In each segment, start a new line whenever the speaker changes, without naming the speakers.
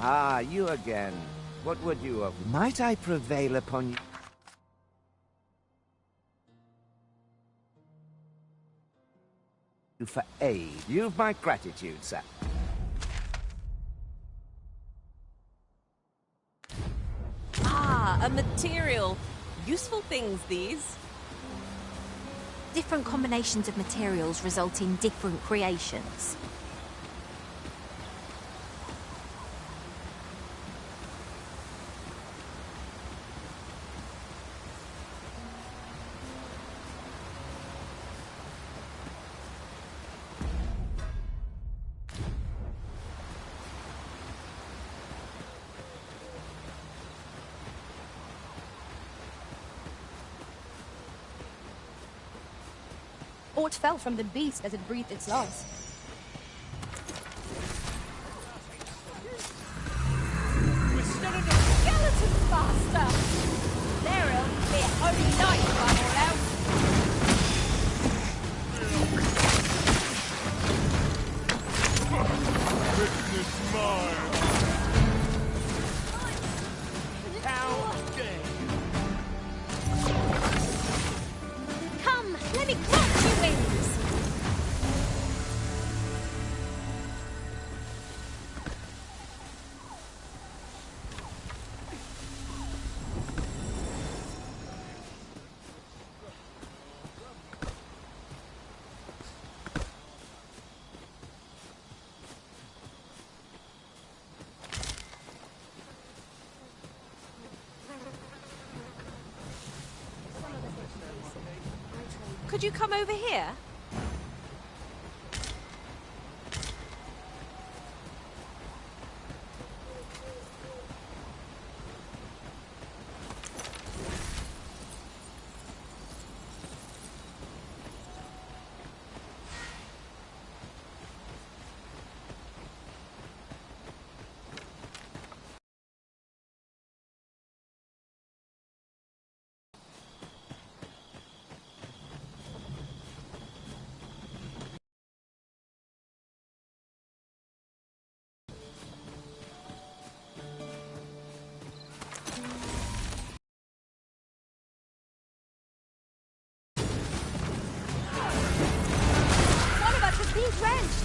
Ah, you again. What would you have? Might I prevail upon you for aid? You've my gratitude, sir.
Ah, a material. Useful things, these.
Different combinations of materials result in different creations.
Aught fell from the beast as it breathed its last.
We're still in the skeletons faster! There'll be a holy night if I'm all out.
Witness mine!
How dare you! Come, let me crush your wings! Could you come over here?
One of us is being drenched!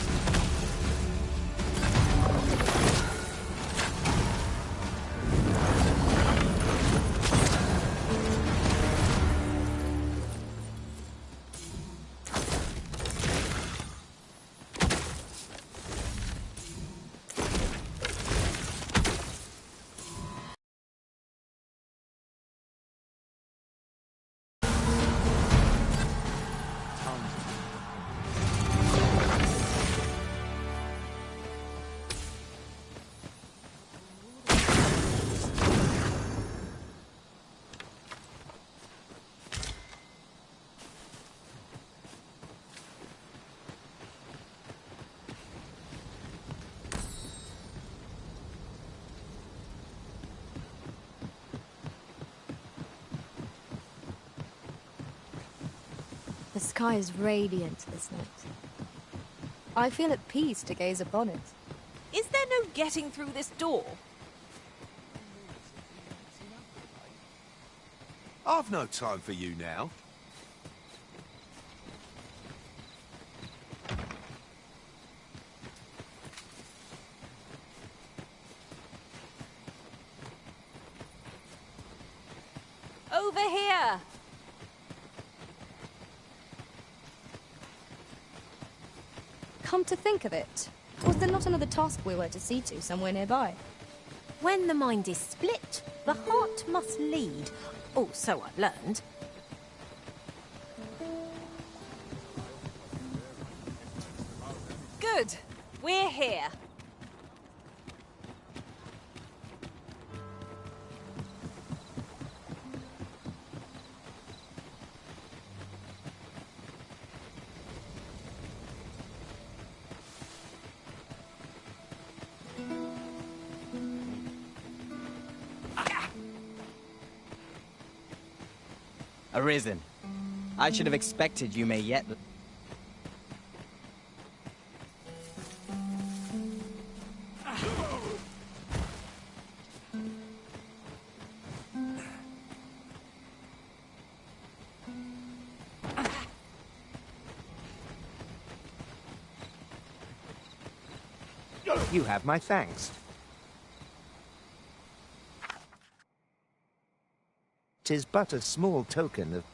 The sky is radiant this night. I feel at peace to gaze upon it.
Is there no getting through this door?
I've no time for you now.
Over here!
Come to think of it, was there not another task we were to see to somewhere nearby?
When the mind is split, the heart must lead. Oh, so I've learned. Good. We're here.
Arisen. I should have expected you may yet...
You have my thanks. 'Tis but a small token of...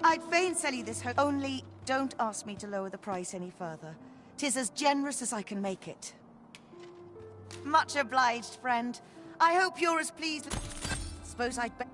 I'd fain sell you this only don't ask me to lower the price any further. 'Tis as generous as I can make it. Much obliged, friend. I hope you're as pleased with... Suppose I'd be...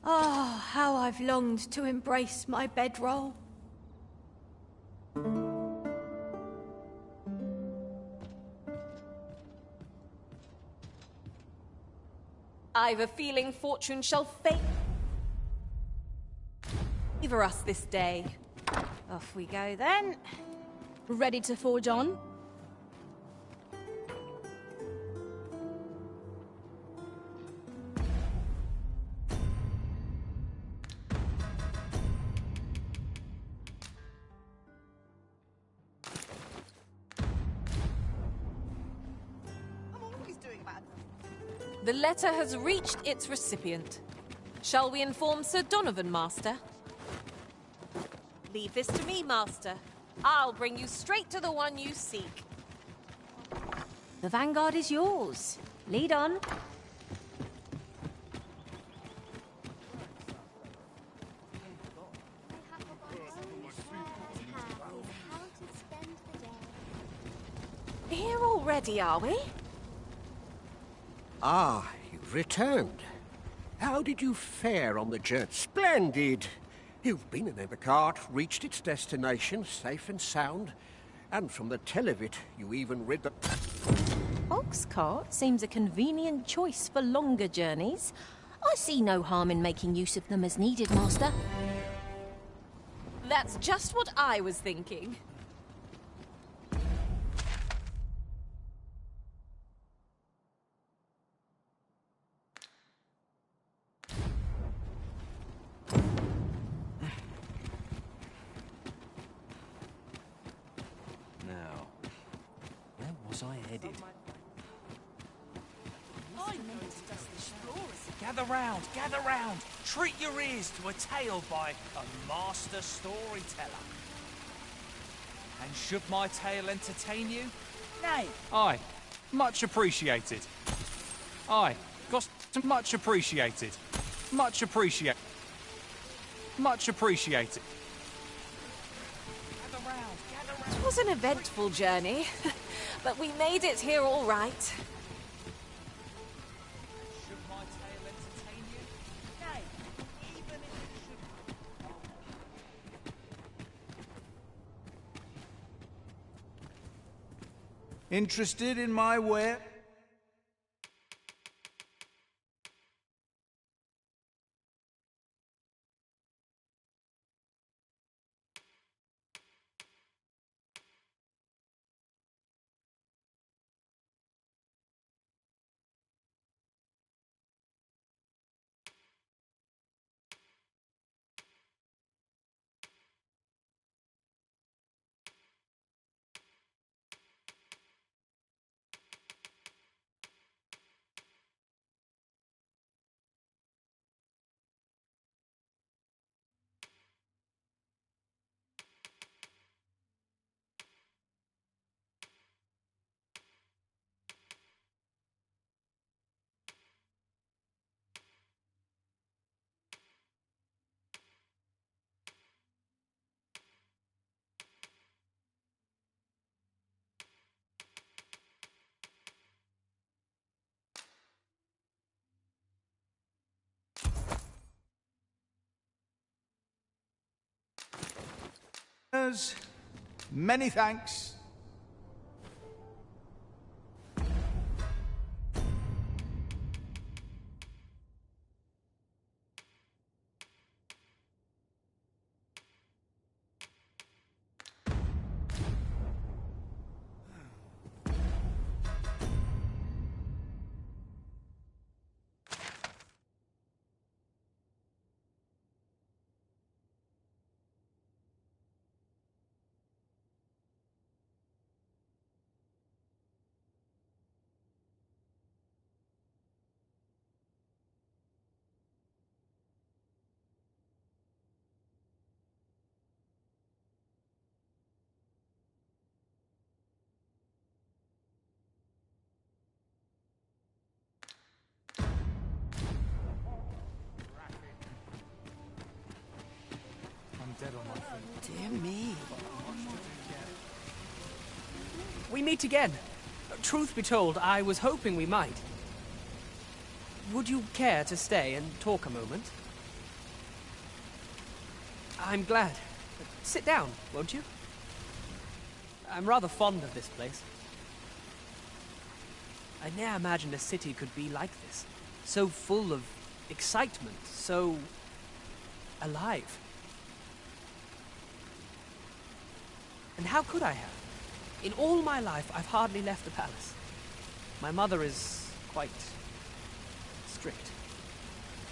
Oh, how I've longed to embrace my bedroll. I've a feeling fortune shall favour favour us this day. Off we go then.
Ready to forge on?
The letter has reached its recipient. Shall we inform Sir Donovan, Master? Leave this to me, Master. I'll bring you straight to the one you seek.
The vanguard is yours. Lead on.
Here already, are we?
Ah, you've returned. How did you fare on the journey? Splendid! You've been in the cart, reached its destination, safe and sound, and from the tell of it, you even rid the...
Ox cart seems a convenient choice for longer journeys. I see no harm in making use of them as needed, Master.
That's just what I was thinking.
Now, where was I headed?
Gather round, gather round. Treat your ears to a tale by a master storyteller. And should my tale entertain you? Nay. Aye, much appreciated. Aye, cost much appreciated. Much appreciated. Much appreciated. Gather round, gather round.
It was an eventful journey, but we made it here all right.
Interested in my ware? Many thanks.
Dear me.
We meet again. Truth be told, I was hoping we might. Would you care to stay and talk a moment? I'm glad. Sit down, won't you? I'm rather fond of this place. I ne'er imagined a city could be like this. So full of excitement, so alive. And how could I have? In all my life, I've hardly left the palace. My mother is quite strict.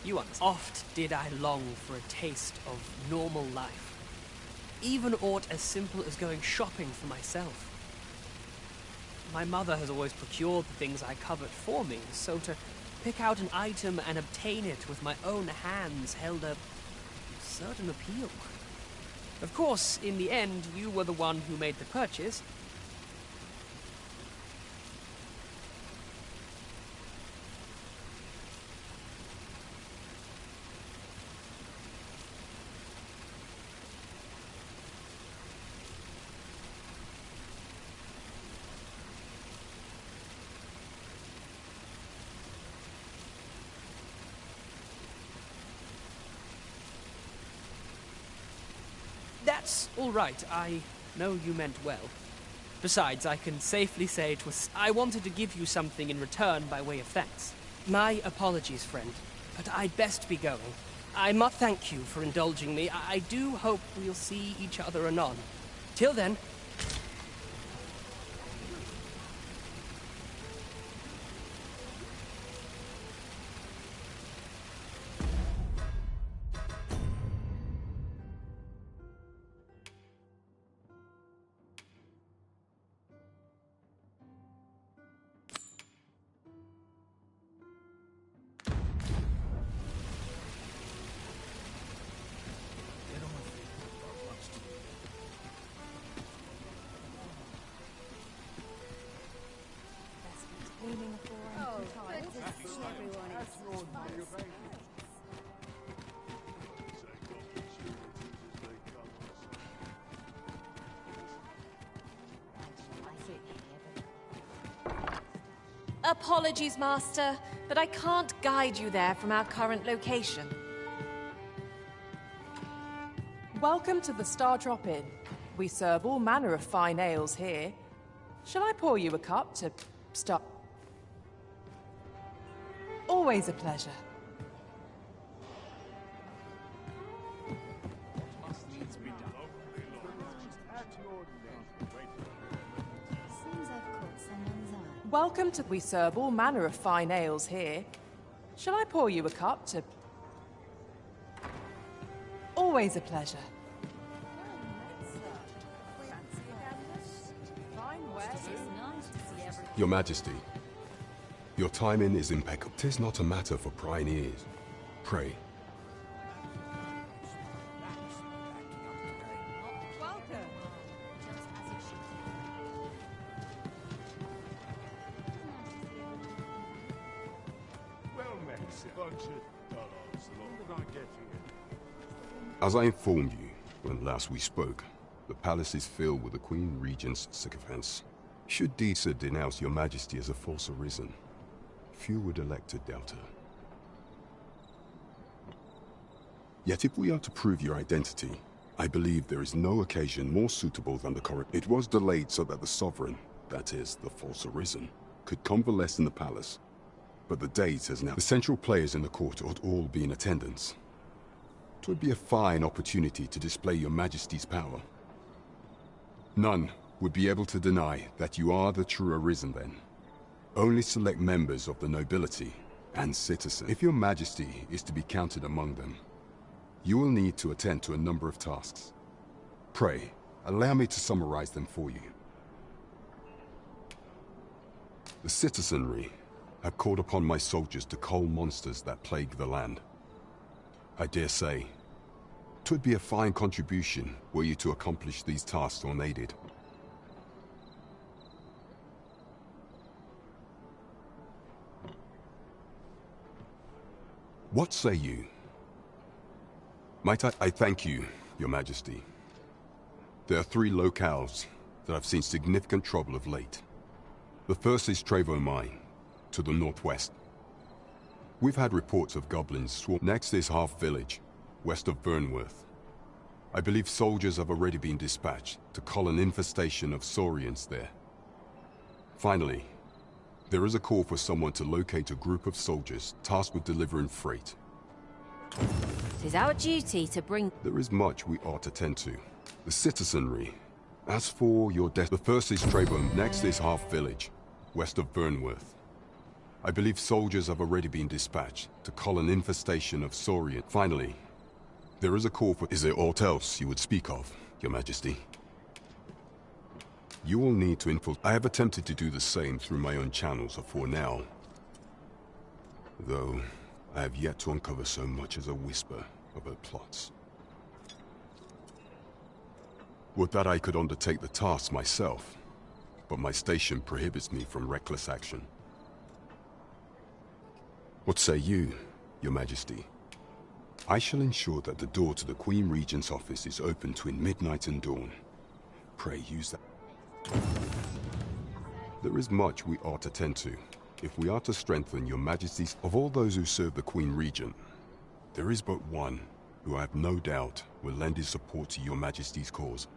You understand. Oft did I long for a taste of normal life. Even aught as simple as going shopping for myself. My mother has always procured the things I covet for me, so to pick out an item and obtain it with my own hands held a certain appeal. Of course, in the end, you were the one who made the purchase. That's all right. I know you meant well. Besides, I can safely say it was... I wanted to give you something in return by way of thanks. My apologies, friend, but I'd best be going. I must thank you for indulging me. I do hope we'll see each other anon. Till then...
Apologies, Master, but I can't guide you there from our current location.
Welcome to the Star Drop Inn. We serve all manner of fine ales here. Shall I pour you a cup to start? Always a pleasure. Welcome to... We serve all manner of fine ales here. Shall I pour you a cup to... Always a pleasure.
Your Majesty, your timing is impeccable. 'Tis not a matter for prying ears. Pray. As I informed you when last we spoke, the palace is filled with the Queen Regent's sycophants. Should Disa denounce your Majesty as a false arisen, few would elect to doubt her. Yet if we are to prove your identity, I believe there is no occasion more suitable than the current. It was delayed so that the sovereign, that is, the false arisen, could convalesce in the palace. But the date has now... The central players in the court ought all be in attendance. It would be a fine opportunity to display your Majesty's power. None would be able to deny that you are the true arisen then. Only select members of the nobility and citizens. If your Majesty is to be counted among them, you will need to attend to a number of tasks. Pray, allow me to summarize them for you. The citizenry have called upon my soldiers to cull monsters that plague the land. I dare say, 'twould be a fine contribution were you to accomplish these tasks unaided. What say you? Might I thank you, Your Majesty. There are 3 locales that have seen significant trouble of late. The first is Trevo Mine, to the northwest. We've had reports of goblins swarm. Next is Half Village, west of Burnworth. I believe soldiers have already been dispatched to cull an infestation of saurians there. Finally, there is a call for someone to locate a group of soldiers tasked with delivering freight.
It is our duty to bring...
There is much we ought to tend to. The citizenry As for your death, the first is Trayburn, next is Half Village, west of Burnworth. I believe soldiers have already been dispatched to cull an infestation of Saurian. Finally, there is a call for... Is there aught else you would speak of, Your Majesty? You will need to I have attempted to do the same through my own channels for now. Though, I have yet to uncover so much as a whisper of her plots. Would that I could undertake the task myself, but my station prohibits me from reckless action. What say you, Your Majesty? I shall ensure that the door to the Queen Regent's office is open between midnight and dawn. Pray use that. There is much we ought to tend to, if we are to strengthen Your Majesty's... Of all those who serve the Queen Regent, there is but one who I have no doubt will lend his support to Your Majesty's cause.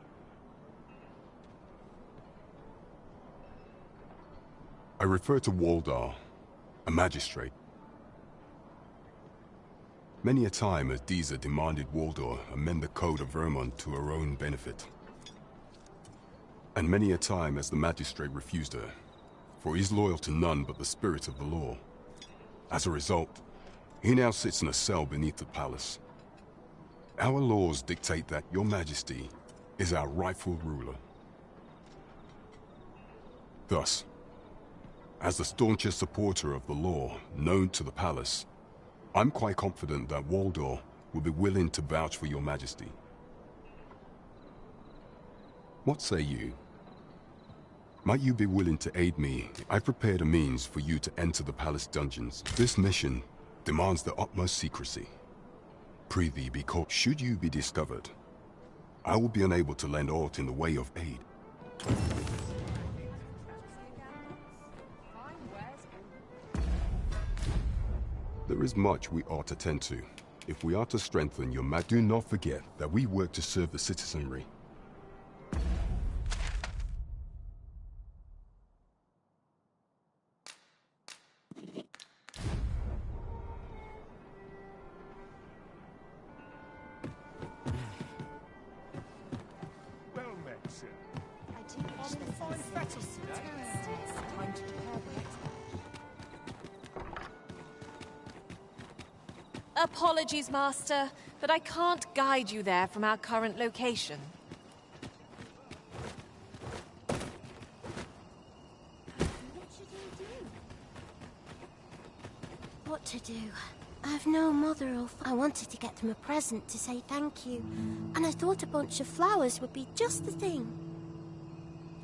I refer to Waldar, a magistrate. Many a time has Disa demanded Waldar amend the Code of Vermont to her own benefit. And many a time has the magistrate refused her, for he is loyal to none but the spirit of the law. As a result, he now sits in a cell beneath the palace. Our laws dictate that Your Majesty is our rightful ruler. Thus, as the staunchest supporter of the law known to the palace, I'm quite confident that Waldor will be willing to vouch for Your Majesty. What say you? Might you be willing to aid me? I prepared a means for you to enter the palace dungeons. This mission demands the utmost secrecy. Prithee, because should you be discovered, I will be unable to lend aught in the way of aid. There is much we ought to tend to. If we are to strengthen Your Majesty, do not forget that we work to serve the citizenry.
Well met, sir.
Apologies, Master, but I can't guide you there from our current location.
What to do? I've no mother or I wanted to get them a present to say thank you, and I thought a bunch of flowers would be just the thing.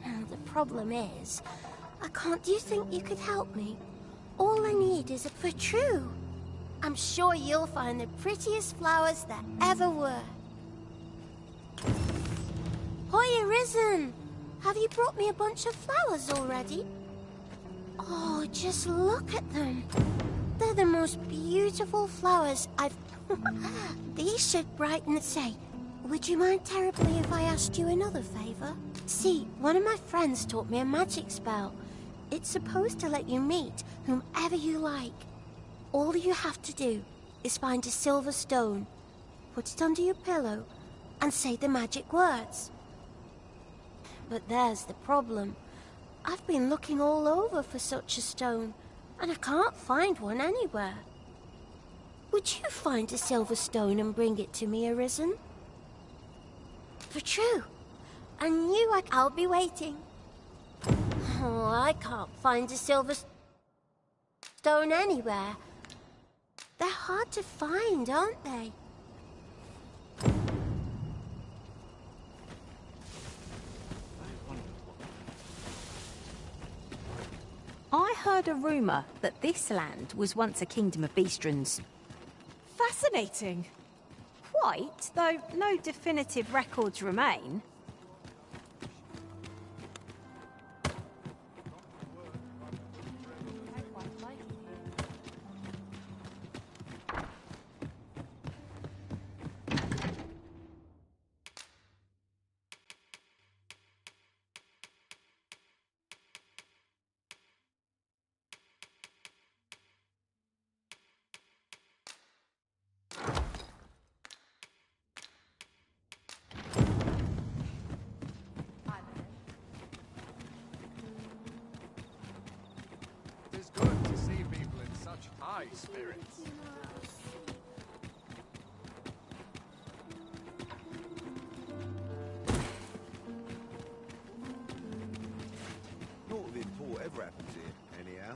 Now, the problem is, I can't. Do you think you could help me? All I need is a... For true. I'm sure you'll find the prettiest flowers that ever were. Hoya Risen! Have you brought me a bunch of flowers already? Oh, just look at them. They're the most beautiful flowers I've... These should brighten the day. Would you mind terribly if I asked you another favor? See, one of my friends taught me a magic spell. It's supposed to let you meet whomever you like. All you have to do is find a silver stone, put it under your pillow, and say the magic words. But there's the problem. I've been looking all over for such a stone, and I can't find one anywhere. Would you find a silver stone and bring it to me, Arisen? For true. I knew I'll be waiting. Oh, I can't find a silver stone anywhere. They're hard to find, aren't they?
I heard a rumour that this land was once a kingdom of Beastrons.
Fascinating.
Quite, though no definitive records remain.
high spirits.
Naught of import ever happens here, anyhow.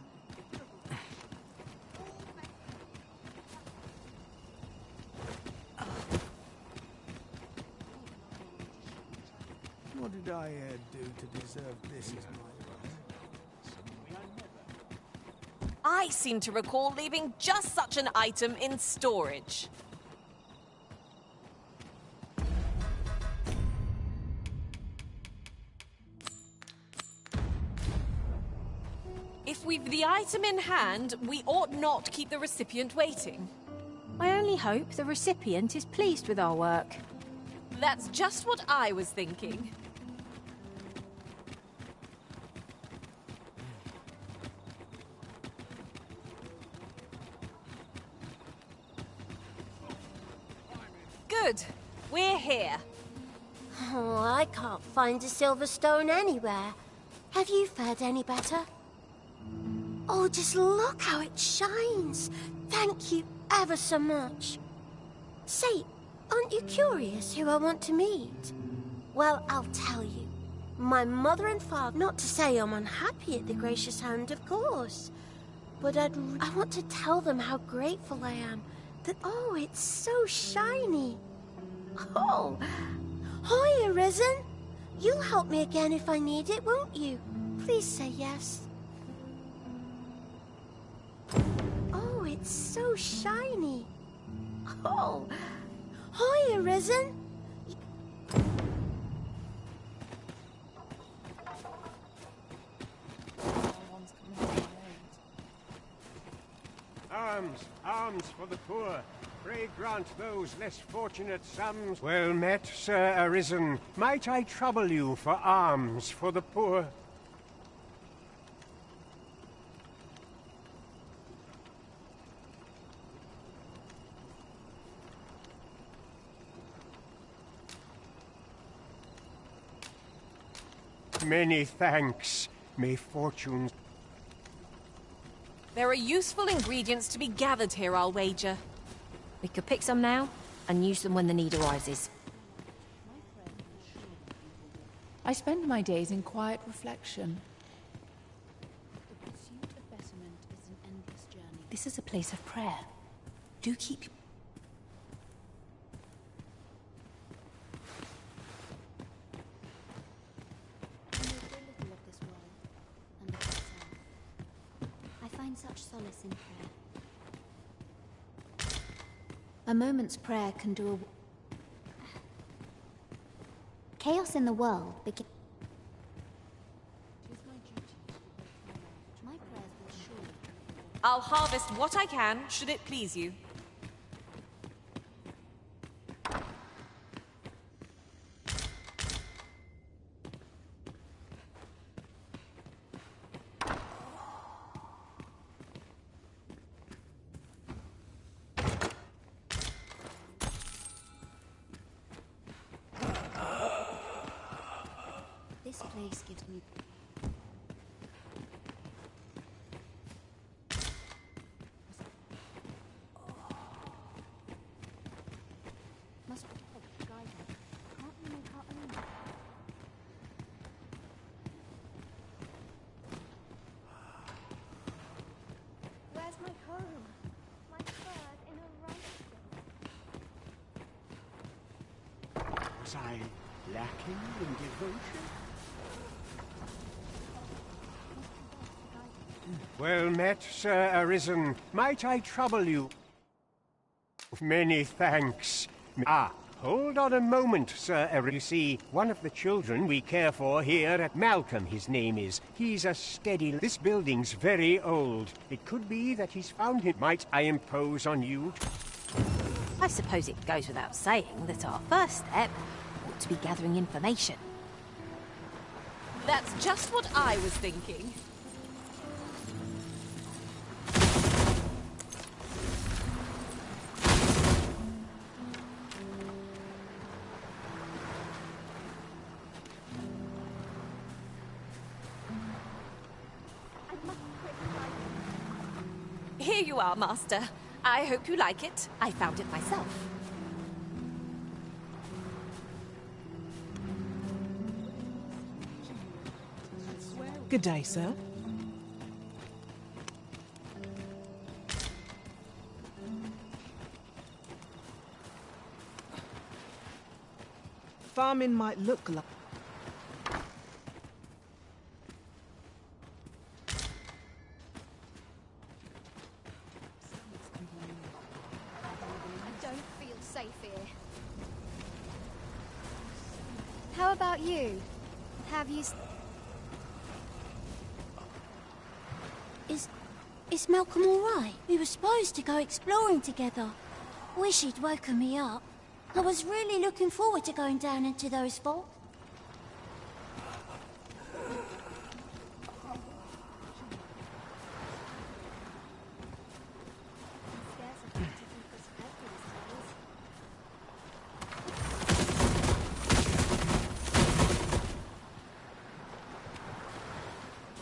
What did I do to deserve this as my
I seem to recall leaving just such an item in storage. If we've the item in hand, we ought not keep the recipient waiting.
I only hope the recipient is pleased with our work.
That's just what I was thinking. Good. We're here.
Oh, I can't find a silver stone anywhere. Have you fared any better? Oh, just look how it shines. Thank you ever so much. Say, aren't you curious who I want to meet? Well, I'll tell you. My mother and father, not to say I'm unhappy at the gracious hand, of course. But I want to tell them how grateful I am that, oh, it's so shiny. Oh, hi, Arisen. You'll help me again if I need it, won't you? Please say yes. Oh, it's so shiny. Oh, hi, Arisen.
Arms, arms for the poor. Pray grant those less fortunate sons. Well met, Sir Arisen. Might I trouble you for alms for the poor? Many thanks. May fortune...
There are useful ingredients to be gathered here, I'll wager.
We could pick some now and use them when the need arises.
I spend my days in quiet reflection.
The pursuit of betterment is an endless journey.
This is a place of prayer. Do keep...
I know so little of this world and of myself. I find such solace in prayer. A moment's prayer can do a... Chaos in the world begins... My prayers will surely...
I'll harvest what I can, should it please you.
This place gives me... Must be help to guide her. Can't we make our own?
Where's my home? My bird in a rice.
Was I lacking in devotion? Well met, Sir Arisen. Might I trouble you? Many thanks. Ah, hold on a moment, Sir Arisen. You see, one of the children we care for here at Malcolm, his name is. He's a steady... This building's very old. It could be that he's found it. Might I impose on you?
I suppose it goes without saying that our first step ought to be gathering information.
That's just what I was thinking. Here
you are, Master. I hope you like it. I found it myself.
Good day, sir. Farming might look like...
I don't feel safe here. How about you? Have you...
Is Malcolm all right? We were supposed to go exploring together. Wish he'd woken me up. I was really looking forward to going down into those vaults.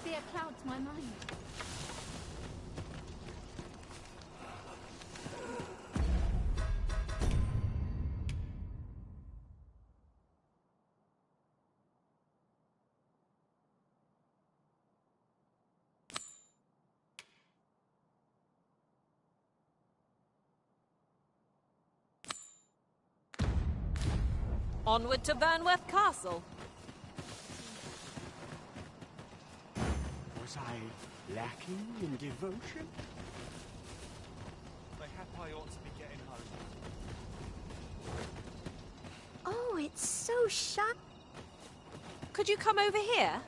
Fear clouds my mind.
Onward to Burnworth Castle.
Was I lacking in devotion?
Mayhap I ought to be getting home.
Oh, it's so sharp.
Could you come over here?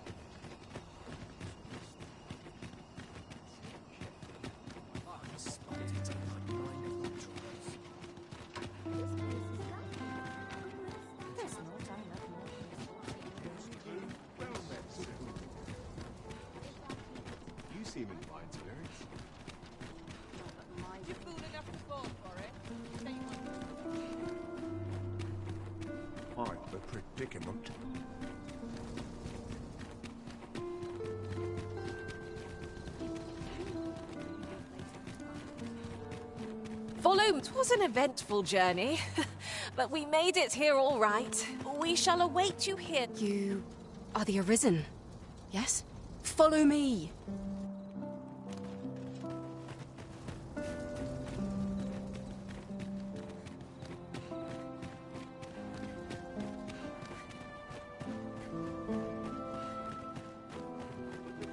You seem in fine spirits.
You fool enough to fall for it?
I'm the predicament.
Follow. It was an eventful journey, but we made it here all right. We shall await you here.
You are the Arisen, yes? Follow me.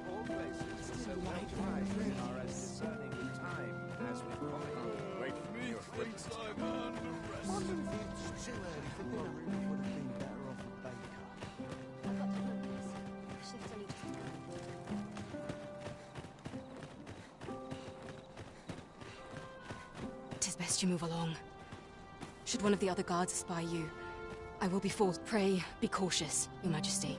All places so much right are as discerning in time as we call it.
Wait for me, friends. I'm under arrest.
It's too early for dinner. Really would have been better off with Baker.
I've got to run this. Shift's only just begun.
'Tis best you move along. Should one of the other guards spy you, I will be forced. Pray, be cautious, Your Majesty.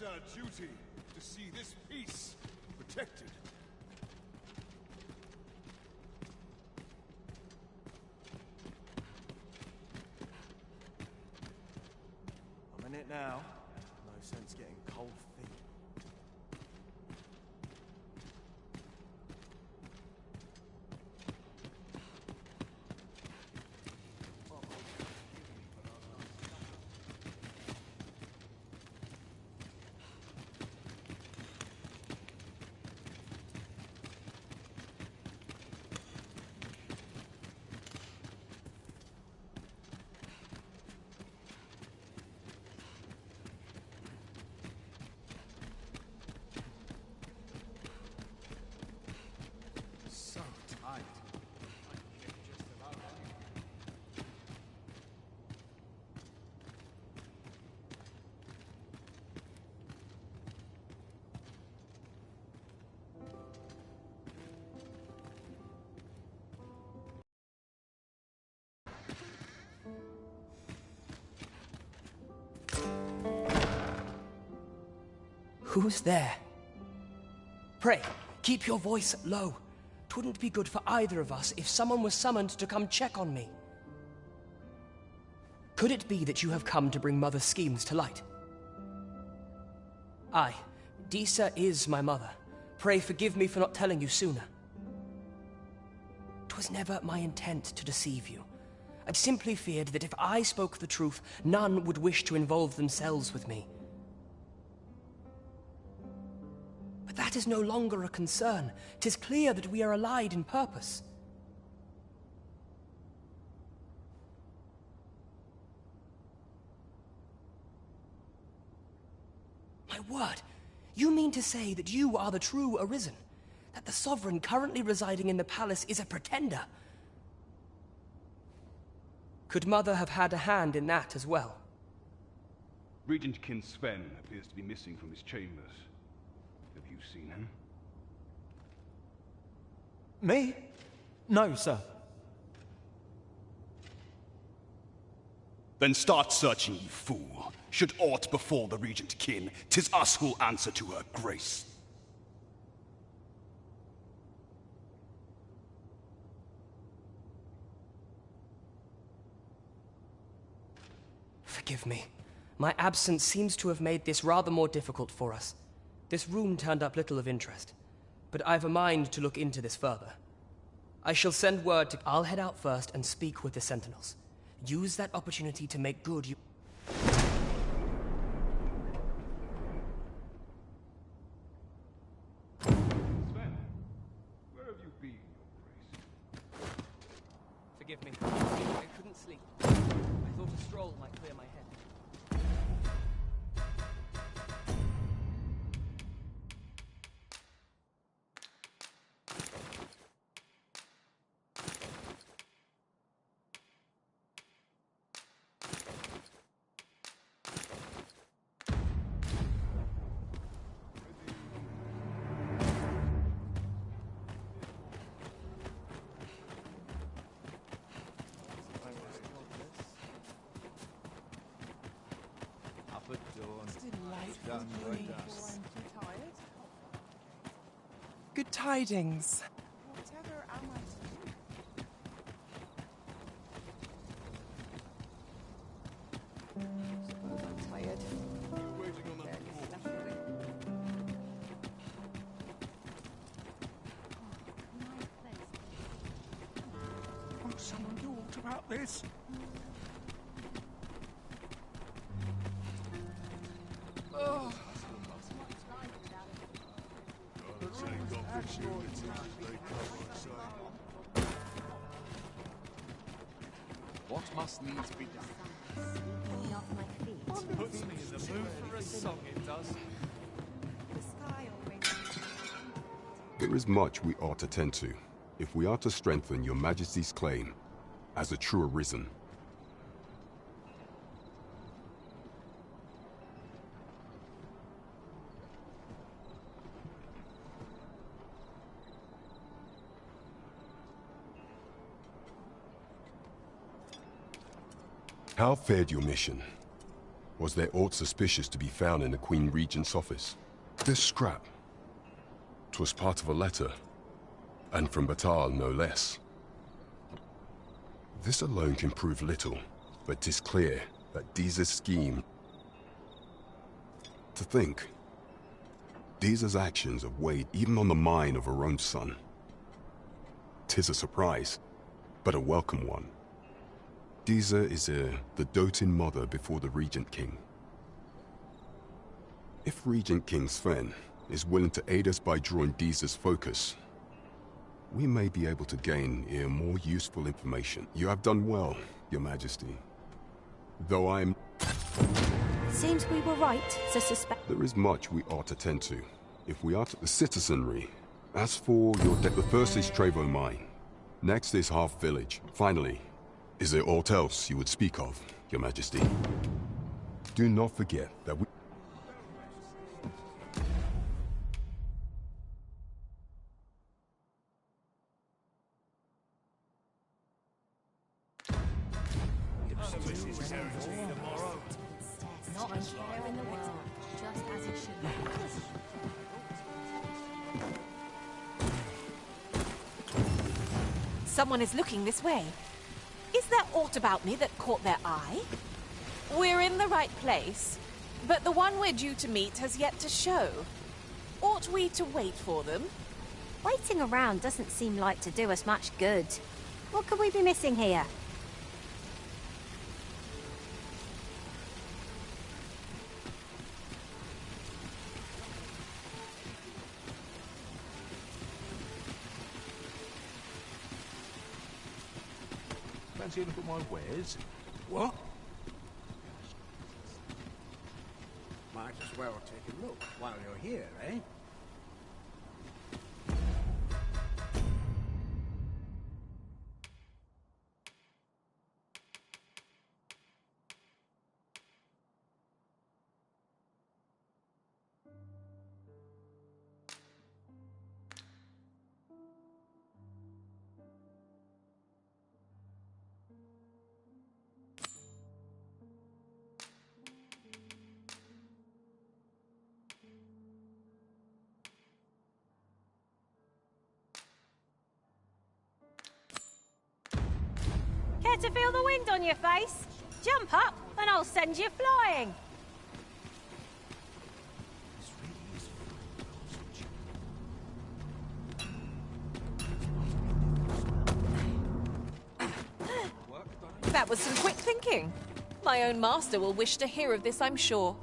is our duty to see this peace protected.
I'm in it now. No sense getting cold feet.
So tight.
Who's there? Pray, keep your voice low. 'Twouldn't be good for either of us if someone was summoned to come check on me. Could it be that you have come to bring Mother's schemes to light? Aye, Disa is my mother. Pray forgive me for not telling you sooner. 'Twas never my intent to deceive you. I'd simply feared that if I spoke the truth, none would wish to involve themselves with me. But that is no longer a concern. 'Tis clear that we are allied in purpose. My word, you mean to say that you are the true Arisen? That the Sovereign currently residing in the palace is a pretender? Could Mother have had a hand in that as well?
Regent Kin Sven appears to be missing from his chambers. Have you seen him?
Me? No, sir.
Then start searching, you fool. Should aught befall the Regent Kin, 'tis us who'll answer to her grace.
Forgive me. My absence seems to have made this rather more difficult for us. This room turned up little of interest, but I've a mind to look into this further. I shall send word to... I'll head out first and speak with the Sentinels. Use that opportunity to make good you...
Sven, where have you been, your grace?
Forgive me. I couldn't sleep. I thought a stroll might clear my head.
Good tidings. Whatever am I to do? Suppose I'm tired.
Won't someone do aught about this?
Oh.
What must needs be done?
Puts me in the mood for a song, it does.
There is much we ought to tend to, if we are to strengthen your Majesty's claim as a true Arisen. How fared your mission? Was there aught suspicious to be found in the Queen Regent's office? This scrap. 'Twas part of a letter, and from Batal no less. This alone can prove little, but 'tis clear that Deeza's scheme... To think, Deeza's actions have weighed even on the mind of her own son. 'Tis a surprise, but a welcome one. Deeza is the doting mother before the Regent King. If Regent King Sven is willing to aid us by drawing Deeza's focus, we may be able to gain more useful information. You have done well, Your Majesty. Though I'm...
Seems we were right to suspect...
There is much we ought to tend to, if we are to the citizenry. As for your the first is Trevo Mine. Next is Half Village. Finally, is there aught else you would speak of, Your Majesty? Do not forget that we...
Not a care in the world, just as it should be.
Someone is looking this way. Is there aught about me that caught their eye? We're in the right place, but the one we're due to meet has yet to show. Ought we to wait for them?
Waiting around doesn't seem like to do us much good. What could we be missing here?
Fancy a look at my wares?
What? Might as well take a look while you're here, eh?
Care to feel the wind on your face? Jump up and I'll send you flying.
That was some quick thinking. My own master will wish to hear of this, I'm sure.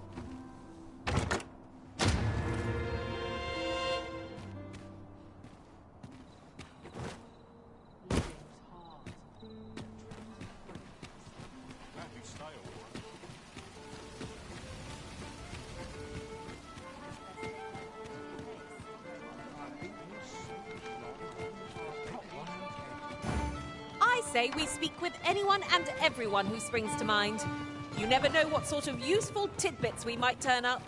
Say we speak with anyone and everyone who springs to mind. You never know what sort of useful tidbits we might turn up.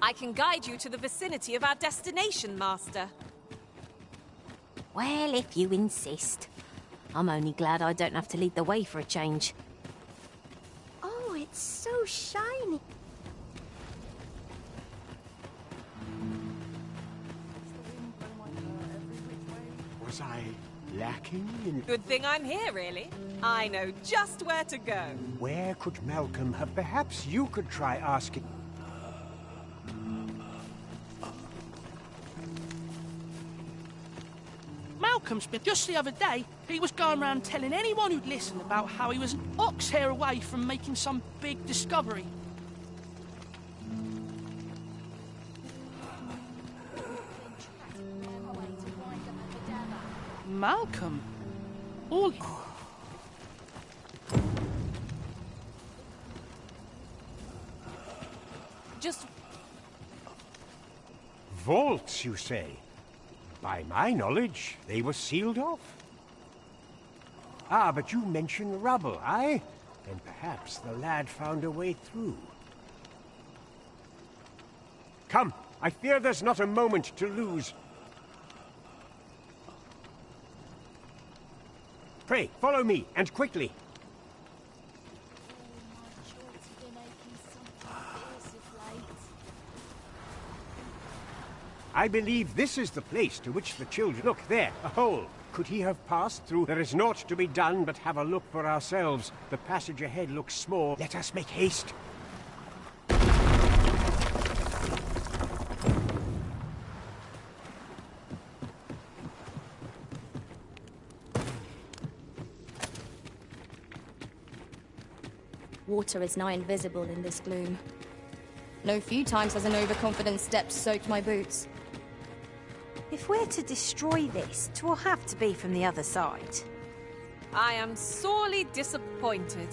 I can guide you to the vicinity of our destination, Master.
Well, if you insist. I'm only glad I don't have to lead the way for a change.
Oh, it's so shiny.
Was I lacking in...
Good thing I'm here, really. I know just where to go.
Where could Malcolm have... Perhaps you could try asking...
Malcolm's been... Just the other day, he was going around telling anyone who'd listen about how he was an ox hair away from making some big discovery. Malcolm? All...
Just...
Vaults, you say? By my knowledge, they were sealed off. Ah, but you mentioned rubble, aye? Then perhaps the lad found a way through. Come, I fear there's not a moment to lose. Pray, follow me, and quickly. I believe this is the place to which the children... Look, there, a hole. Could he have passed through? There is naught to be done but have a look for ourselves. The passage ahead looks small. Let us make haste.
Water is nigh invisible in this gloom. No few times has an overconfident step soaked my boots.
If we're to destroy this, 'twill have to be from the other side.
I am sorely disappointed.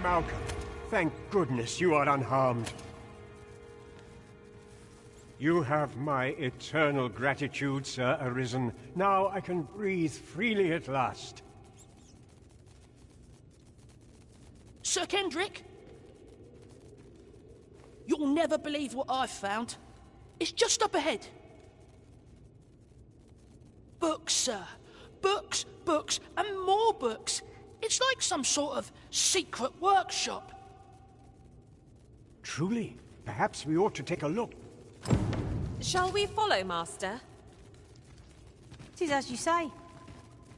Malcolm, thank goodness you are unharmed. You have my eternal gratitude, Sir Arisen. Now I can breathe freely at last.
Sir Kendrick? You'll never believe what I've found. It's just up ahead. Books, sir. Books, books, and more books. It's like some sort of secret workshop.
Truly, perhaps we ought to take a look.
Shall we follow, Master?
'Tis as you say.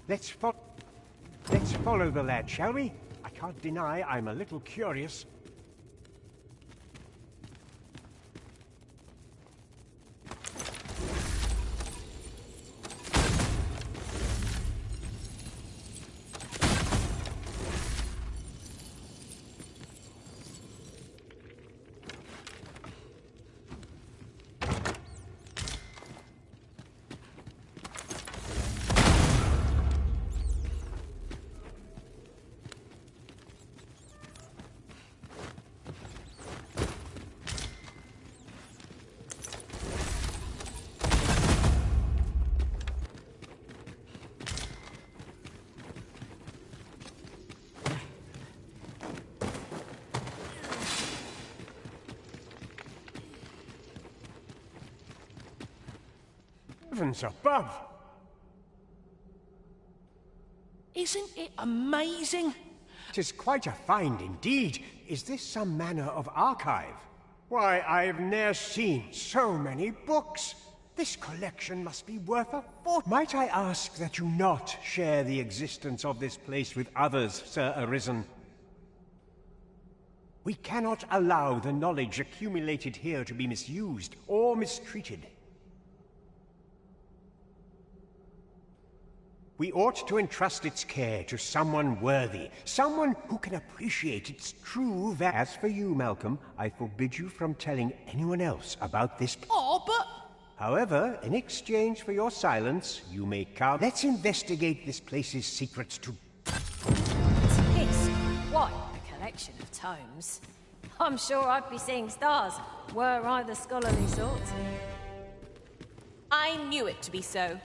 Let's follow the lad, shall we? I can't deny I'm a little curious. Heavens above!
Isn't it amazing?
'Tis quite a find indeed. Is this some manner of archive? Why, I've ne'er seen so many books. This collection must be worth a fortune. Might I ask that you not share the existence of this place with others, Sir Arisen? We cannot allow the knowledge accumulated here to be misused or mistreated. We ought to entrust its care to someone worthy, someone who can appreciate its true value. As for you, Malcolm, I forbid you from telling anyone else about this.
Oh, but...
However, in exchange for your silence, you may come. Let's investigate this place's secrets to...
It's quite a collection of tomes. I'm sure I'd be seeing stars, were I the scholarly sort.
I knew it to be so.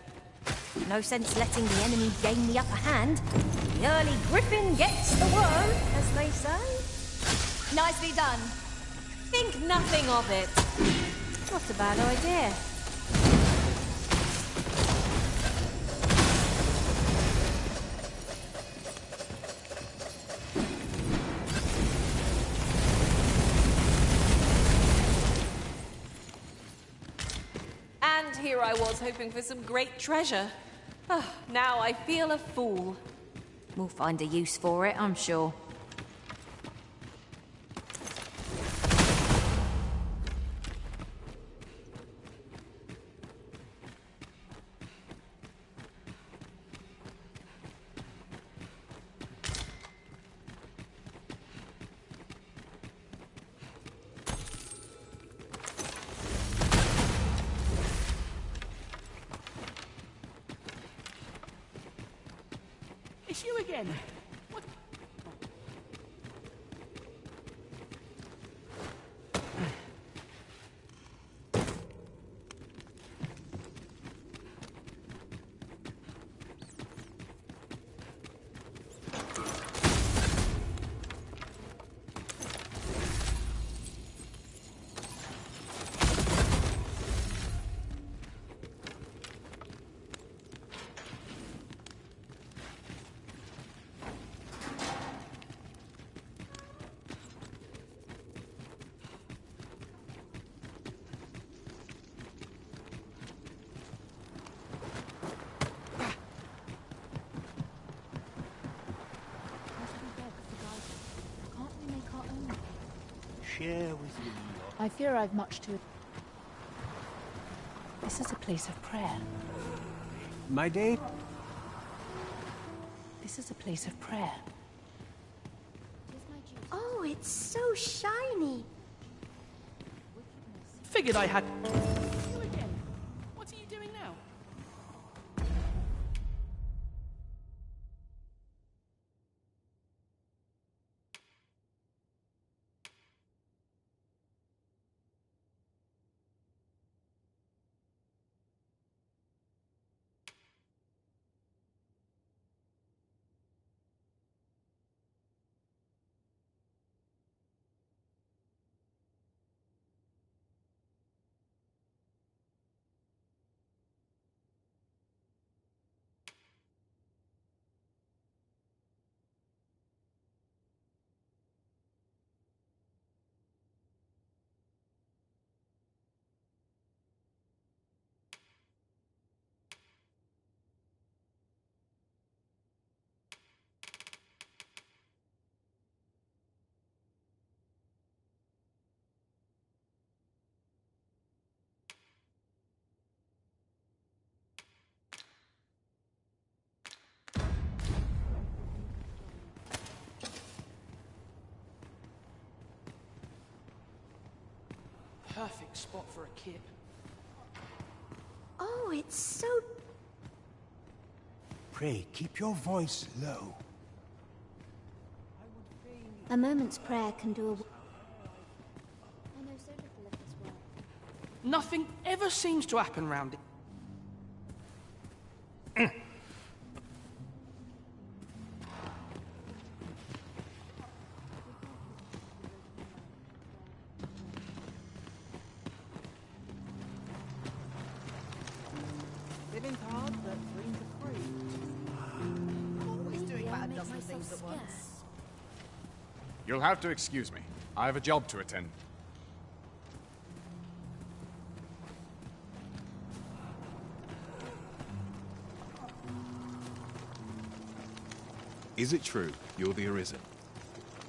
No sense letting the enemy gain the upper hand. The early griffin gets the worm, as they say.
Nicely done. Think nothing of it.
Not a bad idea.
And here I was hoping for some great treasure. Oh, now I feel a fool.
We'll find a use for it, I'm sure.
It's you again. What? share with me.
I fear I've much to... This is a place of prayer.
My day?
This is a place of prayer.
Oh, it's so shiny.
Figured I had... You again. What are you doing now? Perfect spot for a kip.
Oh, it's so...
Pray, keep your voice low.
A moment's prayer can do a... I know so little of this world.
Nothing ever seems to happen round it.
Living's hard, but dreams are free. I'm always doing about a dozen things at once.
You'll have to excuse me. I have a job to attend.
Is it true you're the Arisen?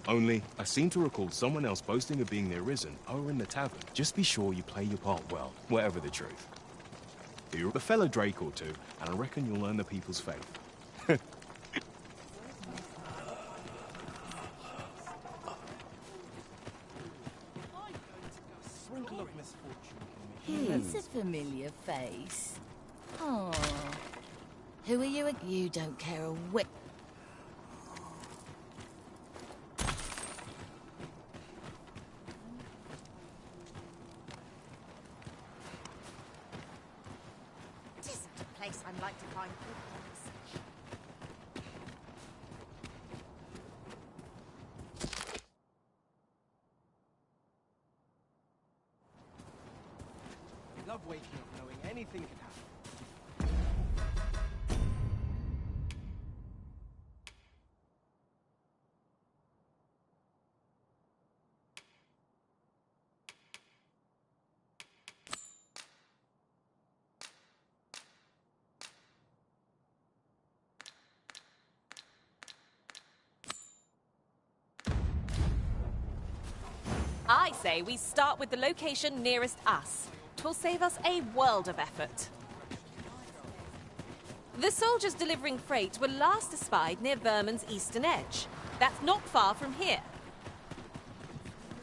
Only, I seem to recall someone else boasting of being the Arisen over in the tavern. Just be sure you play your part well, whatever the truth. You're a fellow Drake or two, and I reckon you'll earn the people's faith.
Here's a familiar face. Oh, who are you? You don't care a whit.
Just a place I'd like to find good conversation.
I love waking up knowing anything can happen.
I say we start with the location nearest us. 'Twill save us a world of effort. The soldiers delivering freight were last espied near Vermin's eastern edge. That's not far from here.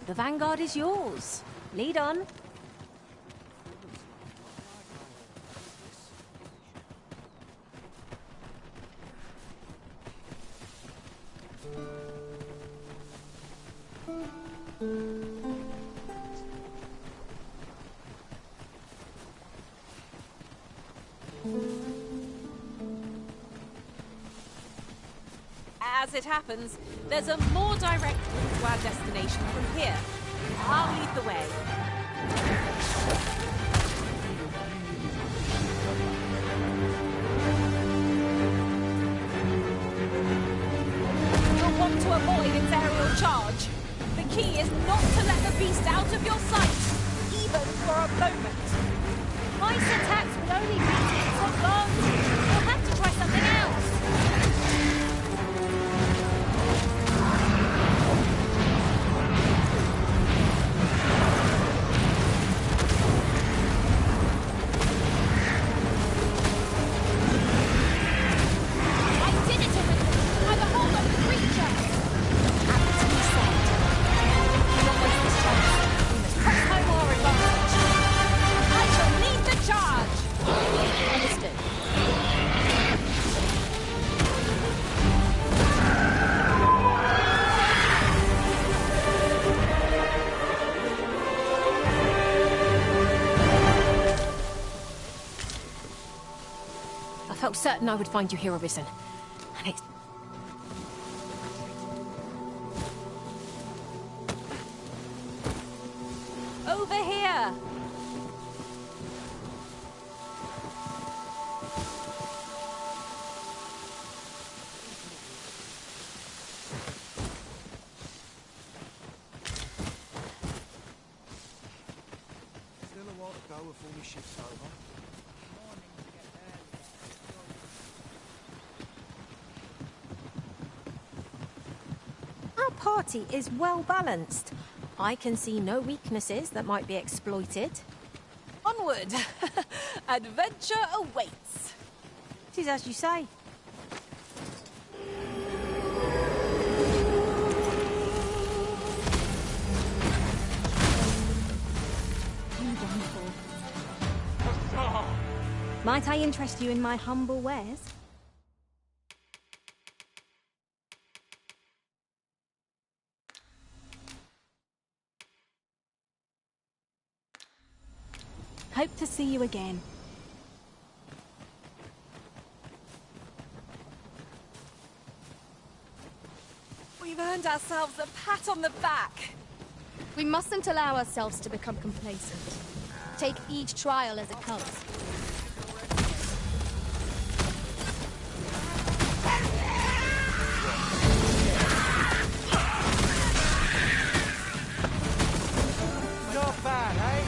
The vanguard is yours. Lead on.
As it happens, there's a more direct route to our destination from here. I'll lead the way. You'll want to avoid its aerial charge. The key is not to let the beast out of your sight, even for a moment.
Ice attacks will only beat it so long. We'll have to try something else. felt certain I would find you here, Arisen. And it's...
Over here!
Still a while to go before my shift's over.
Our party is well balanced. I can see no weaknesses that might be exploited.
Onward! Adventure awaits!
It is as you say. Might I interest you in my humble wares? Hope to see you again.
We've earned ourselves a pat on the back.
We mustn't allow ourselves to become complacent. Take each trial as it comes.
Not bad, eh?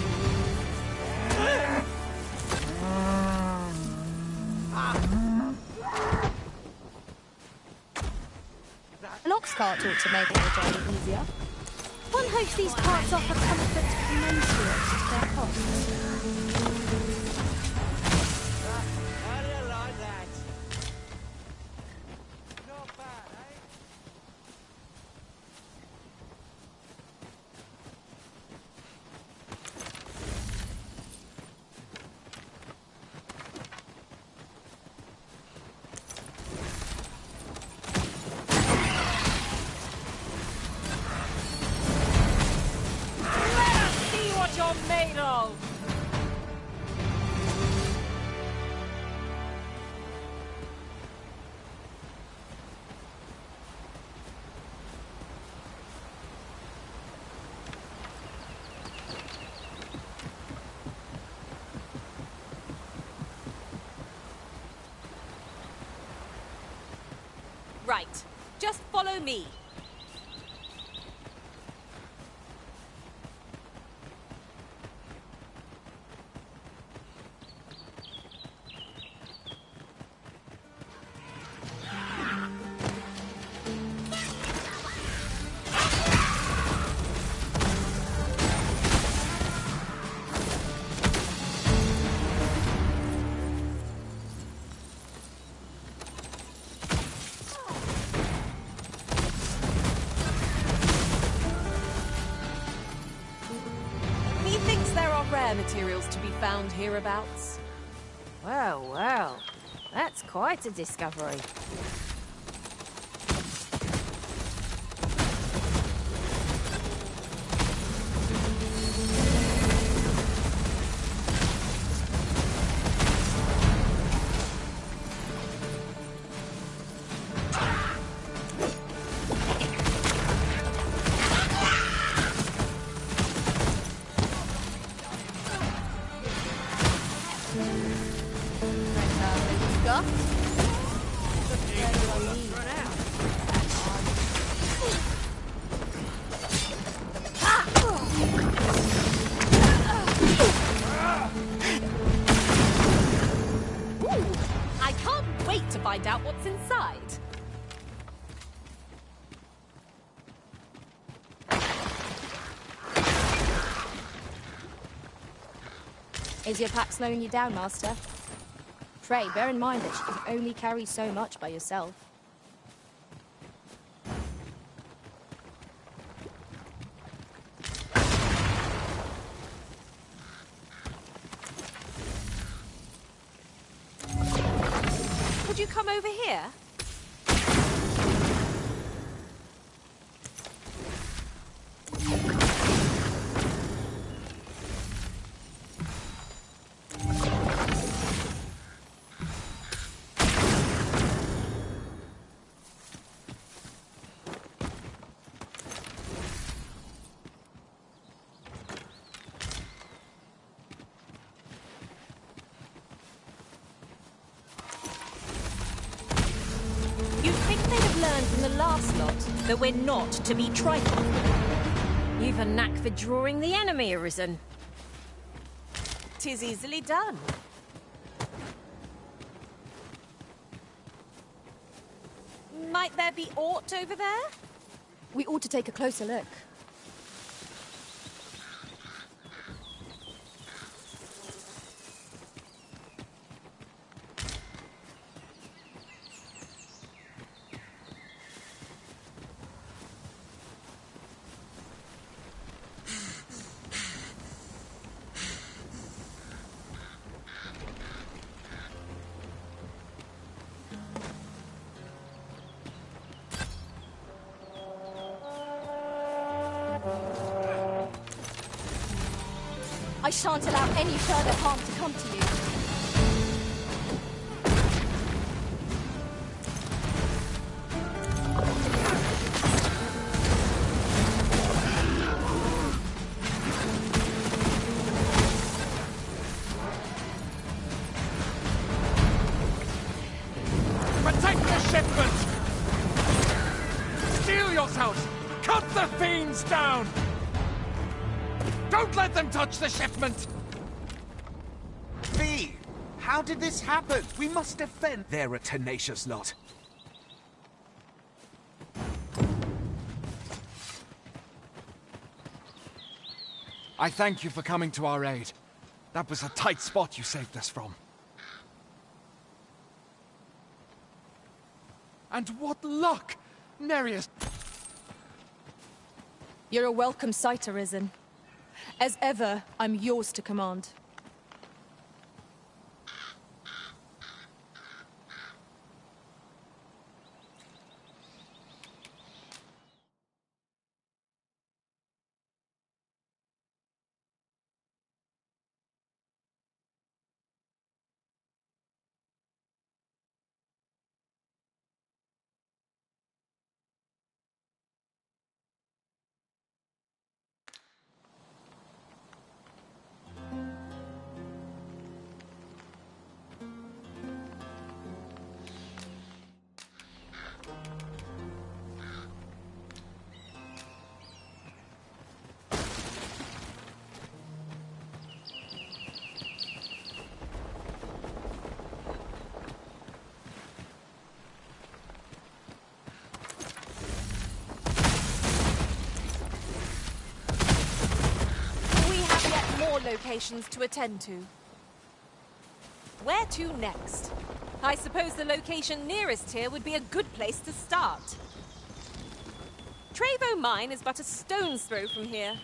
An ox cart ought to make our journey easier.
One hopes these parts offer comfort commensurate to their costs.
How do you like that? Not bad, eh?
See what you're made of! Right. Just follow me. Methinks there are rare materials to be found hereabouts.
Well, well. That's quite a discovery.
I can't wait to find out what's inside.
Is your pack slowing you down, Master? Pray, bear in mind that you can only carry so much by yourself.
Would you come over here? last lot, that we're not to be trifled with.
You've a knack for drawing the enemy, Arisen.
'Tis easily done. Might there be aught over there?
We ought to take a closer look. I shan't allow any further harm to come to you.
Protect the shipment! Steel yourselves! Cut the fiends down! Don't let them touch the shipment!
V! How did this happen? We must defend. They're a tenacious lot.
I thank you for coming to our aid. That was a tight spot you saved us from. And what luck! Nereus...
You're a welcome sight, Arisen. As ever, I'm yours to command.
Locations to attend to. Where to next? I suppose the location nearest here would be a good place to start. Trevo Mine is but a stone's throw from here.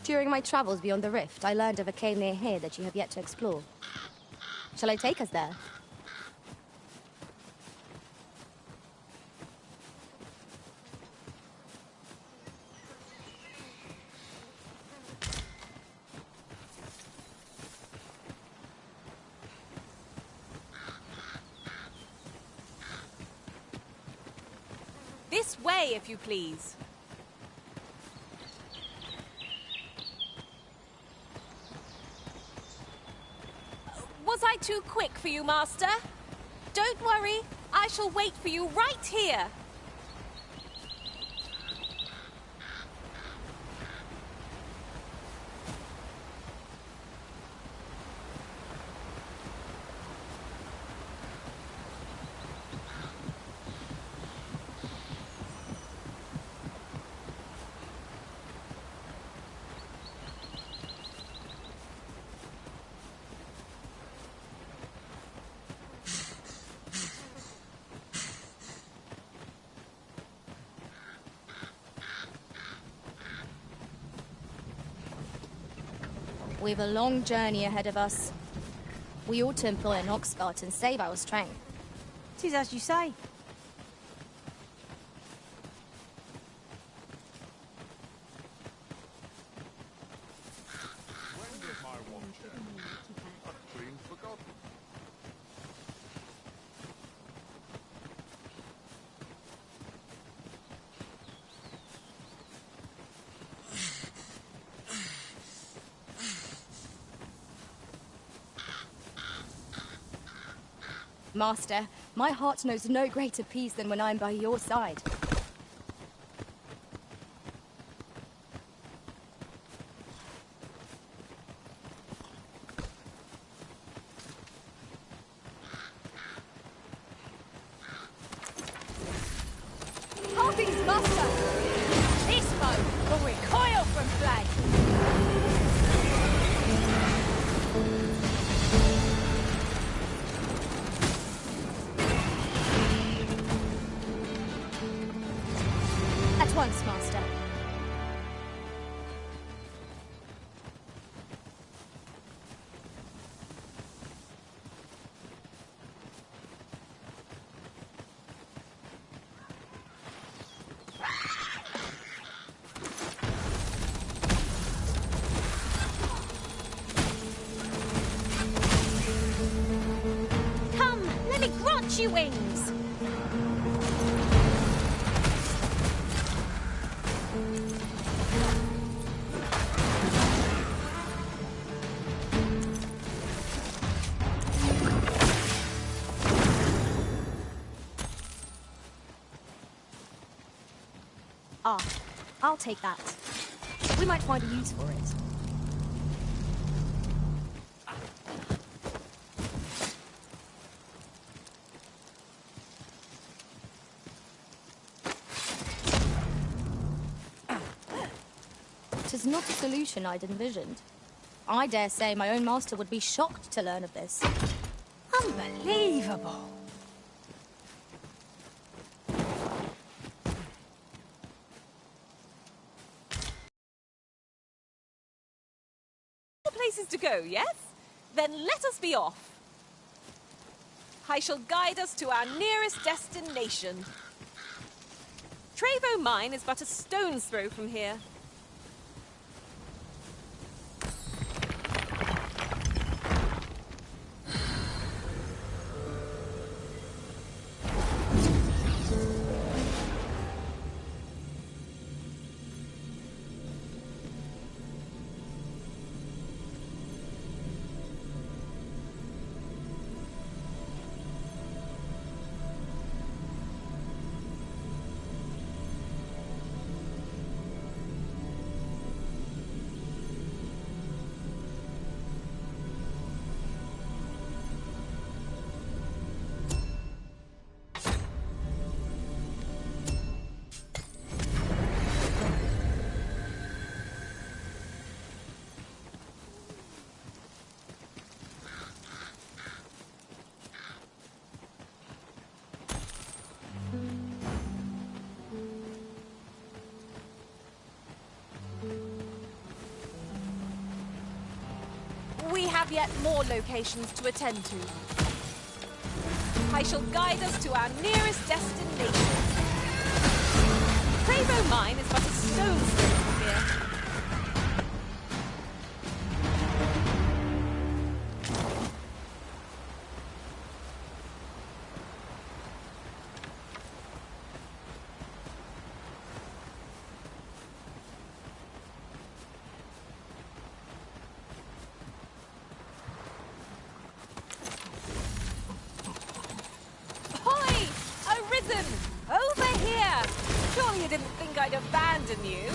During my travels beyond the rift, I learned of a cave near here that you have yet to explore. Shall I take us there?
This way, if you please. Was I too quick for you, Master? Don't worry, I shall wait for you right here.
We've a long journey ahead of us. We ought to employ an ox cart and save our strength.
'Tis as you say.
Master, my heart knows no greater peace than when I am by your side.
Harpies, master! This foe will recoil from flame!
At once, master.
Come, let me grant you wings!
Ah, I'll take that. We might find a use for it. Tis not a solution I'd envisioned. I dare say my own master would be shocked to learn of this.
Unbelievable!
Places to go, yes? Then let us be off. I shall guide us to our nearest destination. Trevo Mine is but a stone's throw from here. We have yet more locations to attend to. I shall guide us to our nearest destination. Trevo Mine is but a stone's throw from here. Over here! Surely you didn't think I'd abandon you?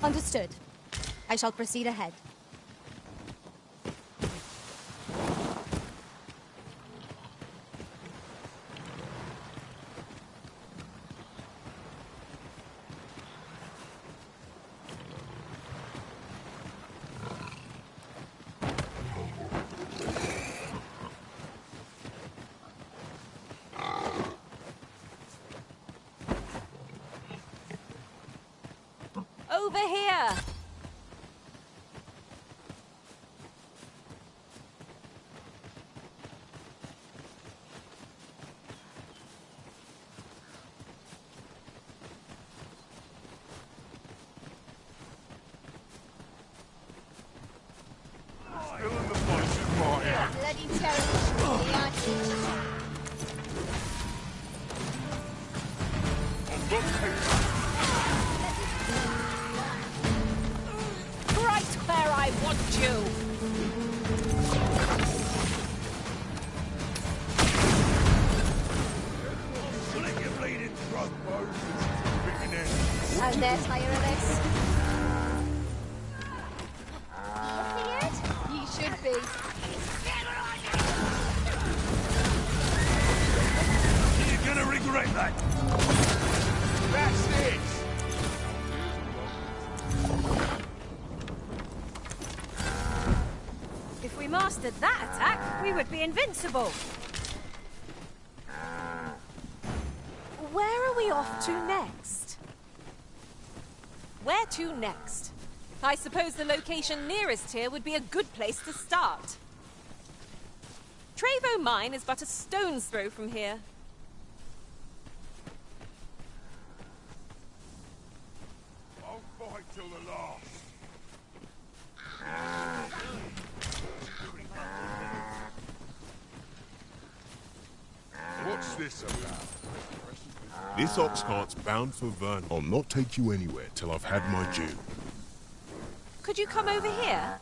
Understood. I shall proceed ahead.
over here!
Bloody terrible, aren't you?
Right where I want you!
Split your bleeding throat,
And they're tired of this? You should be.
You're gonna regret that. That's it.
If we mastered that attack, we would be invincible.
Where are we off to next? Where to next? I suppose the location nearest here would be a good place to start. Trevo Mine is but a stone's throw from here.
I'll fight till the last. What's this about?
This ox cart's bound for Vern. I'll not take you anywhere till I've had my due.
Could you come over here?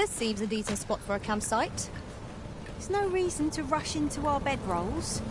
Seems a decent spot for a campsite.
There's no reason to rush into our bedrolls.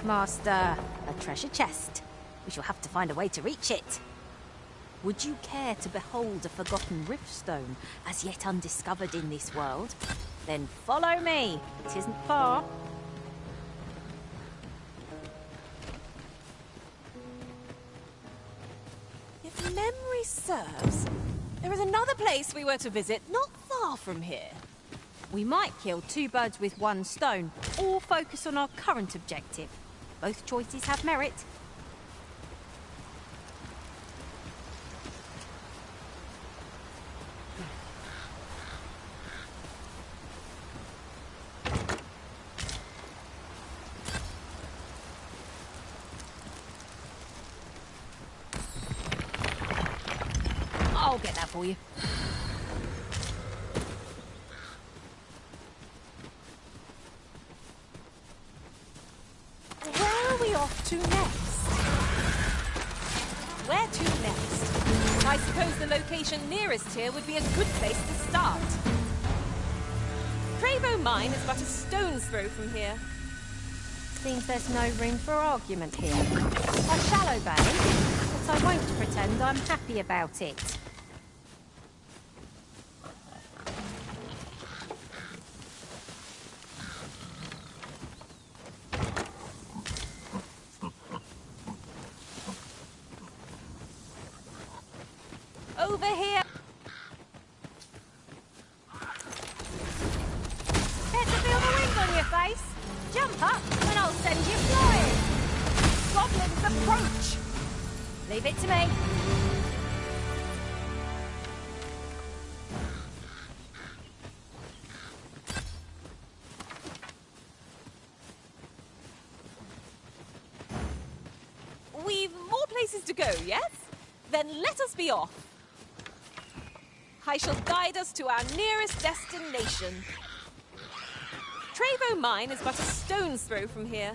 think, Master? A treasure chest. We shall have to find a way to reach it. Would you care to behold a forgotten riftstone as yet undiscovered in this world? Then follow me. It isn't far.
If memory serves, there is another place we were to visit not far from here.
We might kill two birds with one stone, or focus on our current objective. Both choices have merit. I'll get that for you.
Where are we off to next? Where to next? I suppose the location nearest here would be a good place to start. Trevo Mine is but a stone's throw from here.
Seems there's no room for argument here. A shallow bay, but I won't pretend I'm happy about it.
Over here!
Get to feel the wind on your face. Jump up and I'll send you flying. Goblins approach. Leave it to me.
We've more places to go, yes? Then let us be off. I shall guide us to our nearest destination. Trevo Mine is but a stone's throw from here.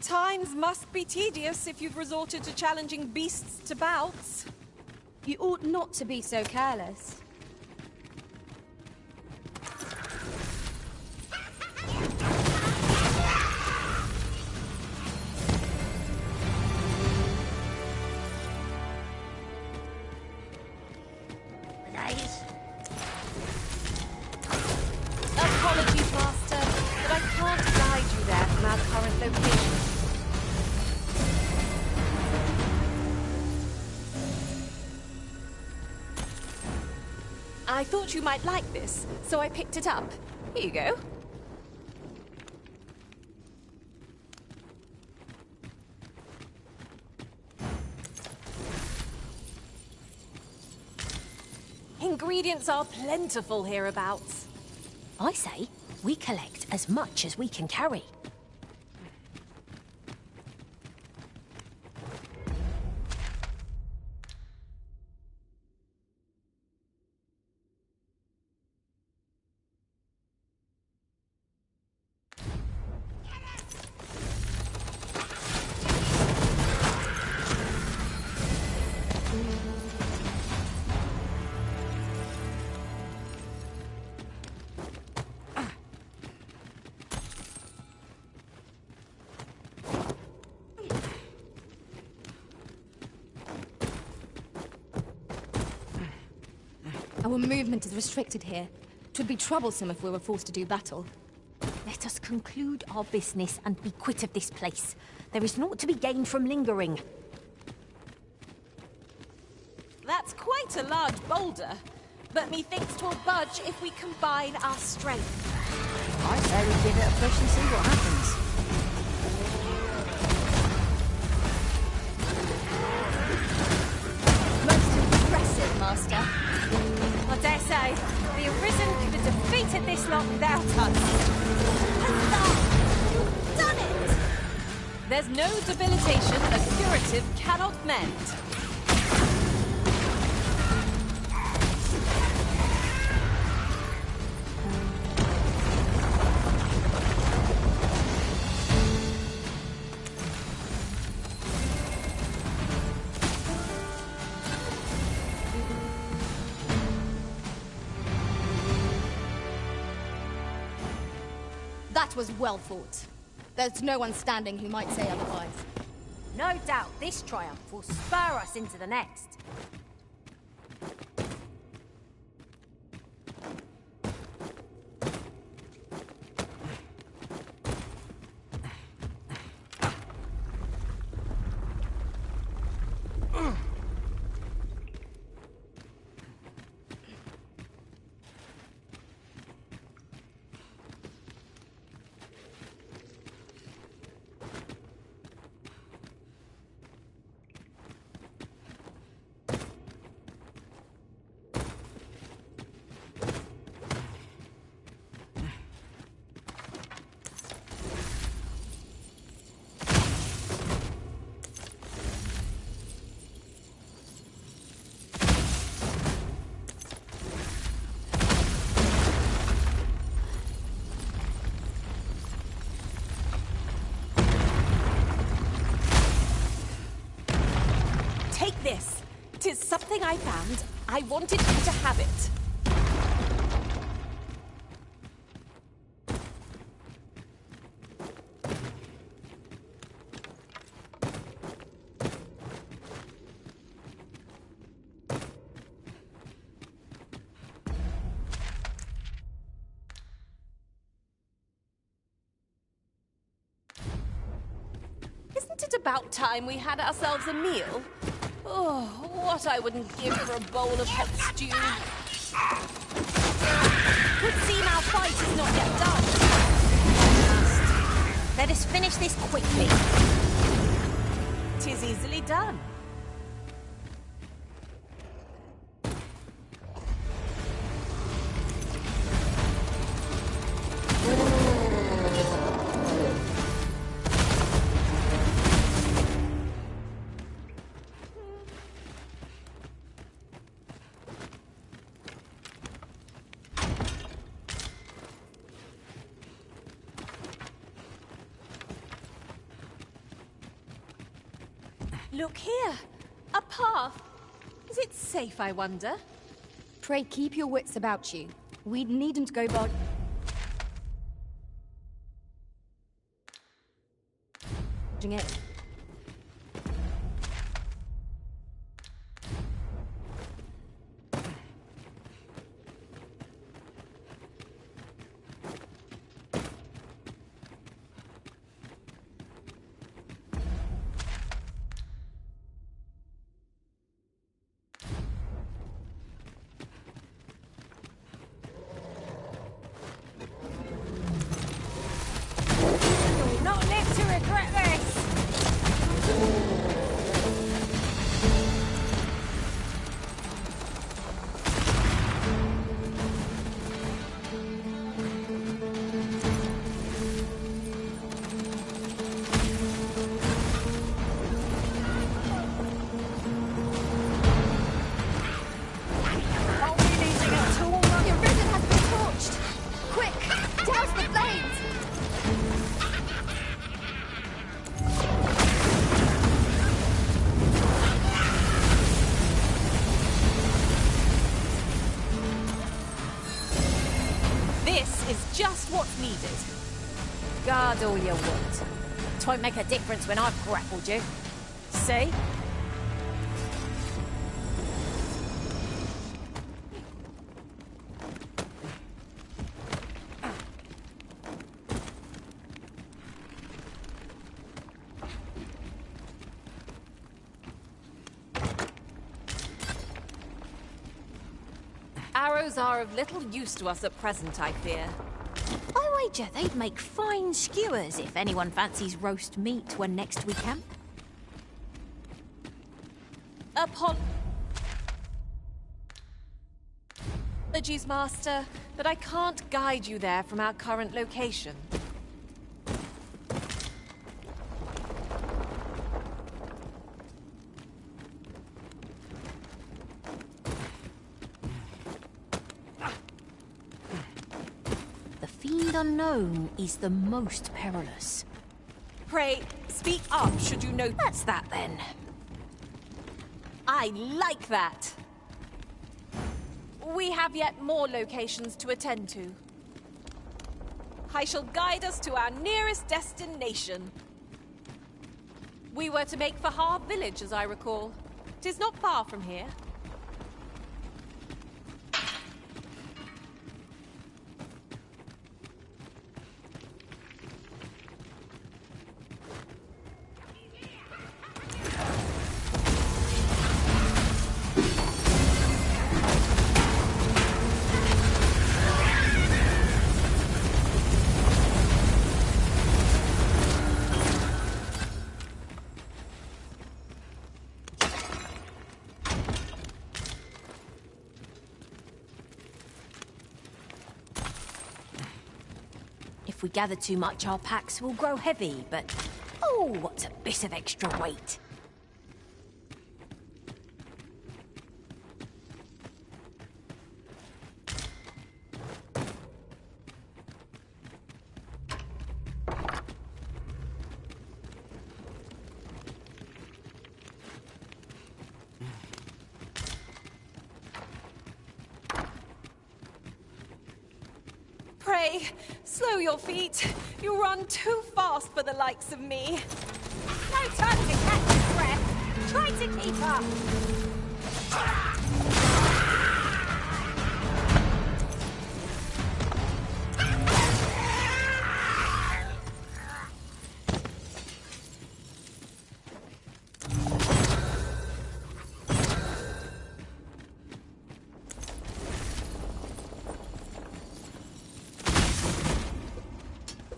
Times must be tedious if you've resorted to challenging beasts to bouts.
You ought not to be so careless.
Apologies, Master, but I can't guide you there from our current location.
I thought you might like this, so I picked it up. Here you go. Ingredients are plentiful hereabouts.
I say, we collect as much as we can carry.
Our movement is restricted here. 'Twould be troublesome if we were forced to do battle.
Let us conclude our business and be quit of this place. There is naught to be gained from lingering.
That's quite a large boulder, but methinks 'twill budge if we combine our strength.
I say we give it a push and see what happens.
Most impressive, Master.
I dare say, the Arisen could have defeated this lot without us.
Huzzah! You've done it! There's no debilitation a curative cannot mend.
That was well fought. There's no one standing who might say otherwise.
No doubt this triumph will spur us into the next.
Take this. 'Tis something I found. I wanted you to have it. Isn't it about time we had ourselves a meal? Oh, what I wouldn't give for a bowl of hot stew. Could seem our fight is not yet done.
Let us finish this quickly.
'Tis easily done. Look here. A path. Is it safe, I wonder?
Pray keep your wits about you. We needn't go by... in.
You'll not live to regret this!
Are we needing a tool? Your risen has been torched! Quick! Douse the flames!
This is just what's needed.
Guard all your wood. Twon't make a difference when I've grappled you. See?
Arrows are of little use to us at present, I fear.
I wager they'd make fine skewers if anyone fancies roast meat when next we camp.
Apologies, Master, but I can't guide you there from our current location.
The fiend unknown is the most perilous.
Pray, speak up should you know...
That's that then.
I like that! We have yet more locations to attend to. I shall guide us to our nearest destination. We were to make for Har village, as I recall. 'Tis not far from here.
If we gather too much, our packs will grow heavy, but... Oh, what's a bit of extra weight?
Pray, slow your feet. You run too fast for the likes of me.
No time to catch your breath. Try to keep up.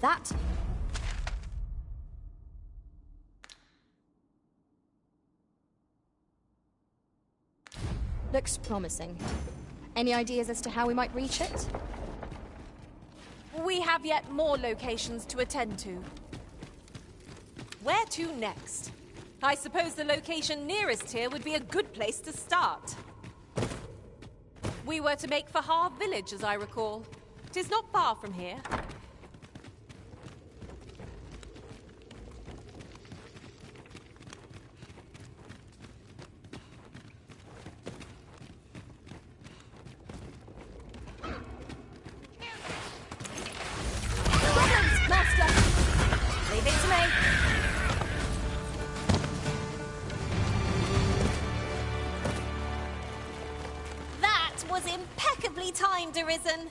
That...
Looks promising. Any ideas as to how we might reach it?
We have yet more locations to attend to. Where to next? I suppose the location nearest here would be a good place to start. We were to make for Har village, as I recall. 'Tis not far from here.
Leave it to me.
That was impeccably timed, Arisen.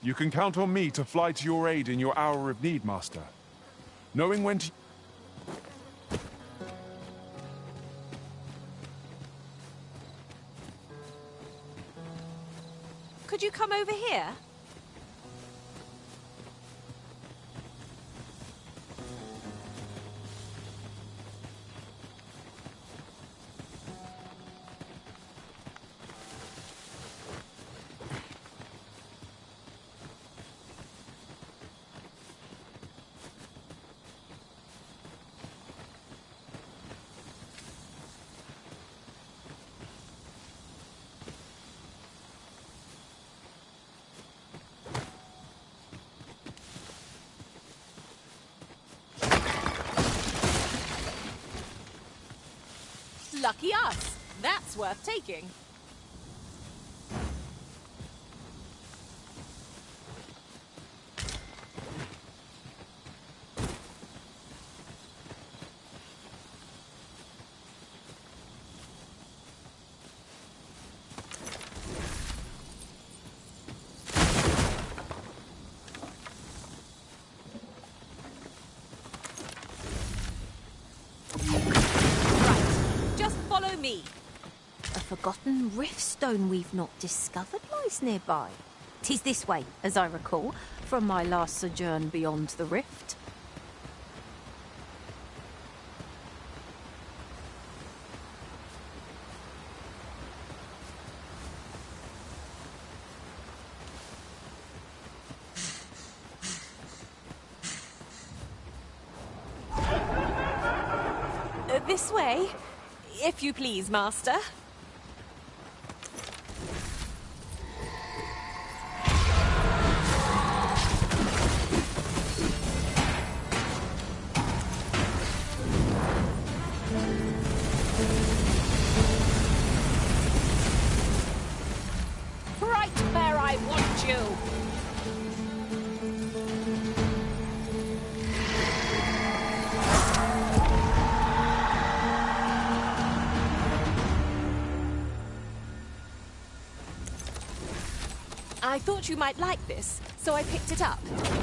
You can count on me to fly to your aid in your hour of need, Master. Knowing when to...
Could you come over here? Lucky us. That's worth taking. Me.
A forgotten riftstone we've not discovered lies nearby. 'Tis this way, as I recall, from my last sojourn beyond the rift.
This way, if you please, Master. Right where I want you. I thought you might like this, so I picked it up.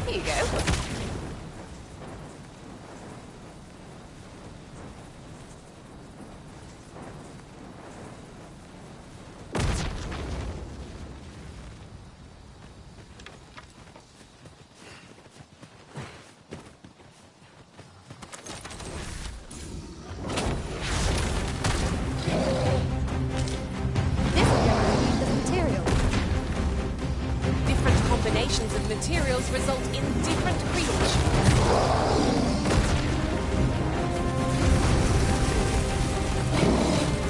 Here you go. Combinations of materials result in different creatures.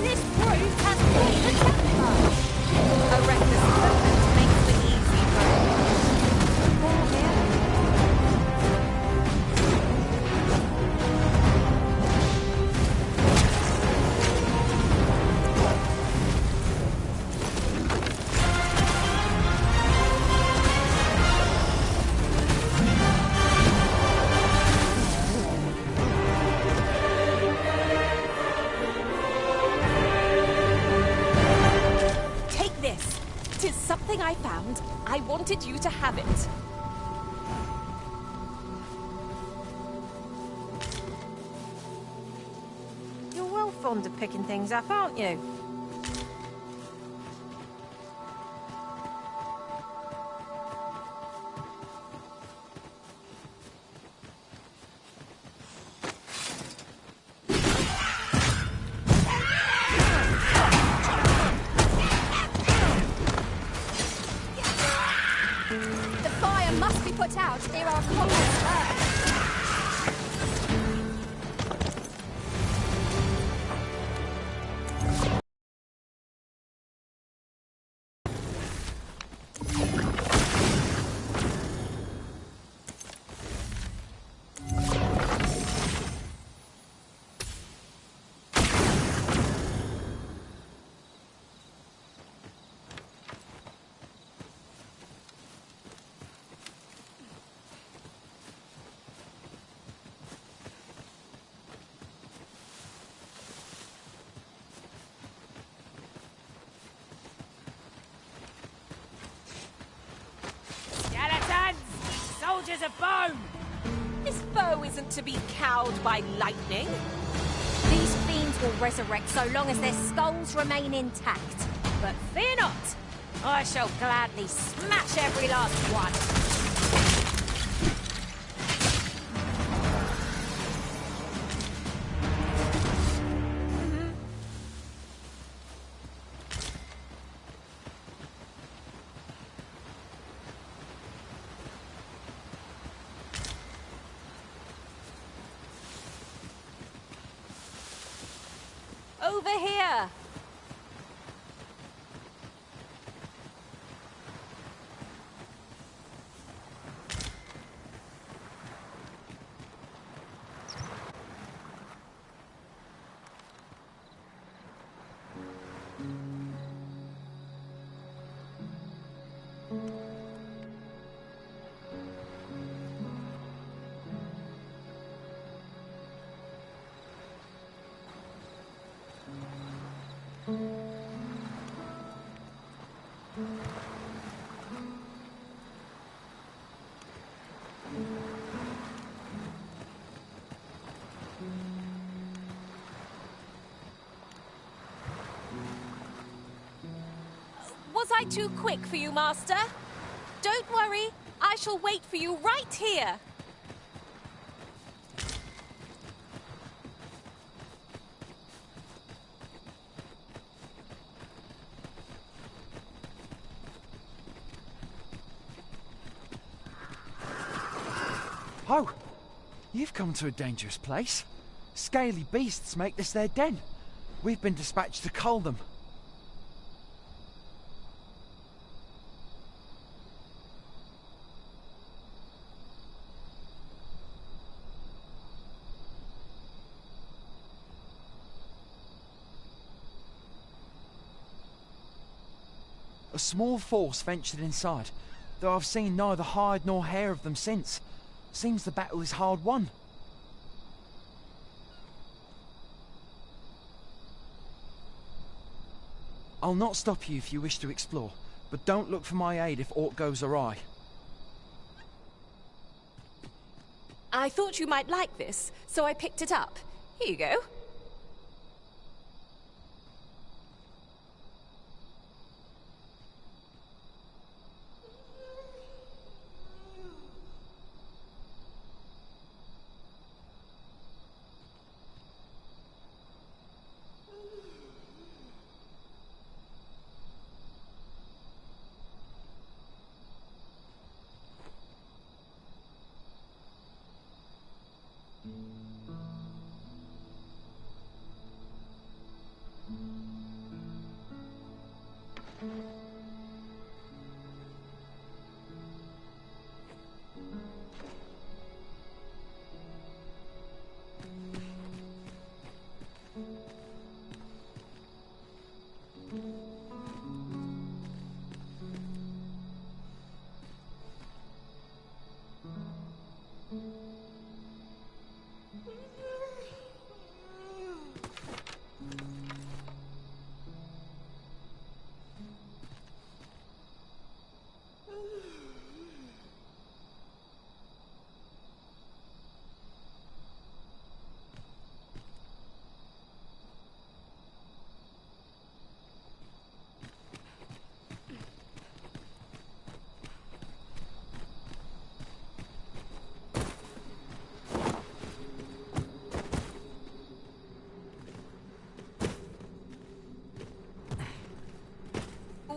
This proof has caught the temper. A reckless movement makes an easy prey. All here. Something I found. I wanted you to have it.
You're well fond of picking things up, aren't you?
Must be put out ere our comrades learn.
Soldiers of bone! This foe isn't to be cowed by lightning.
These fiends will resurrect so long as their skulls remain intact. But fear not! I shall gladly smash every last one!
Over here! Was I too quick for you, Master? Don't worry, I shall wait for you right here.
Oh, you've come to a dangerous place.
Scaly beasts make this their den. We've been dispatched to cull them. A small force ventured inside, though I've seen neither hide nor hair of them since. Seems the battle is hard won. I'll not stop you if you wish to explore, but don't look for my aid if aught goes awry.
I thought you might like this, so I picked it up. Here you go.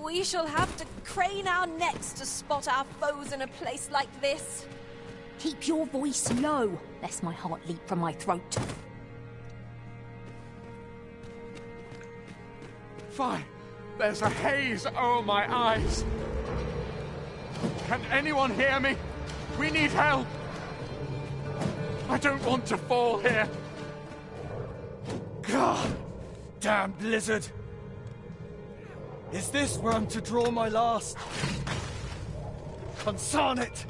We shall have to crane our necks to spot our foes in a place like this.
Keep your voice low, lest my heart leap from my throat.
Fine. There's a haze over my eyes. Can anyone hear me? We need help. I don't want to fall here.
God, damn blizzard. Is this where I'm to draw my last? Consarn it!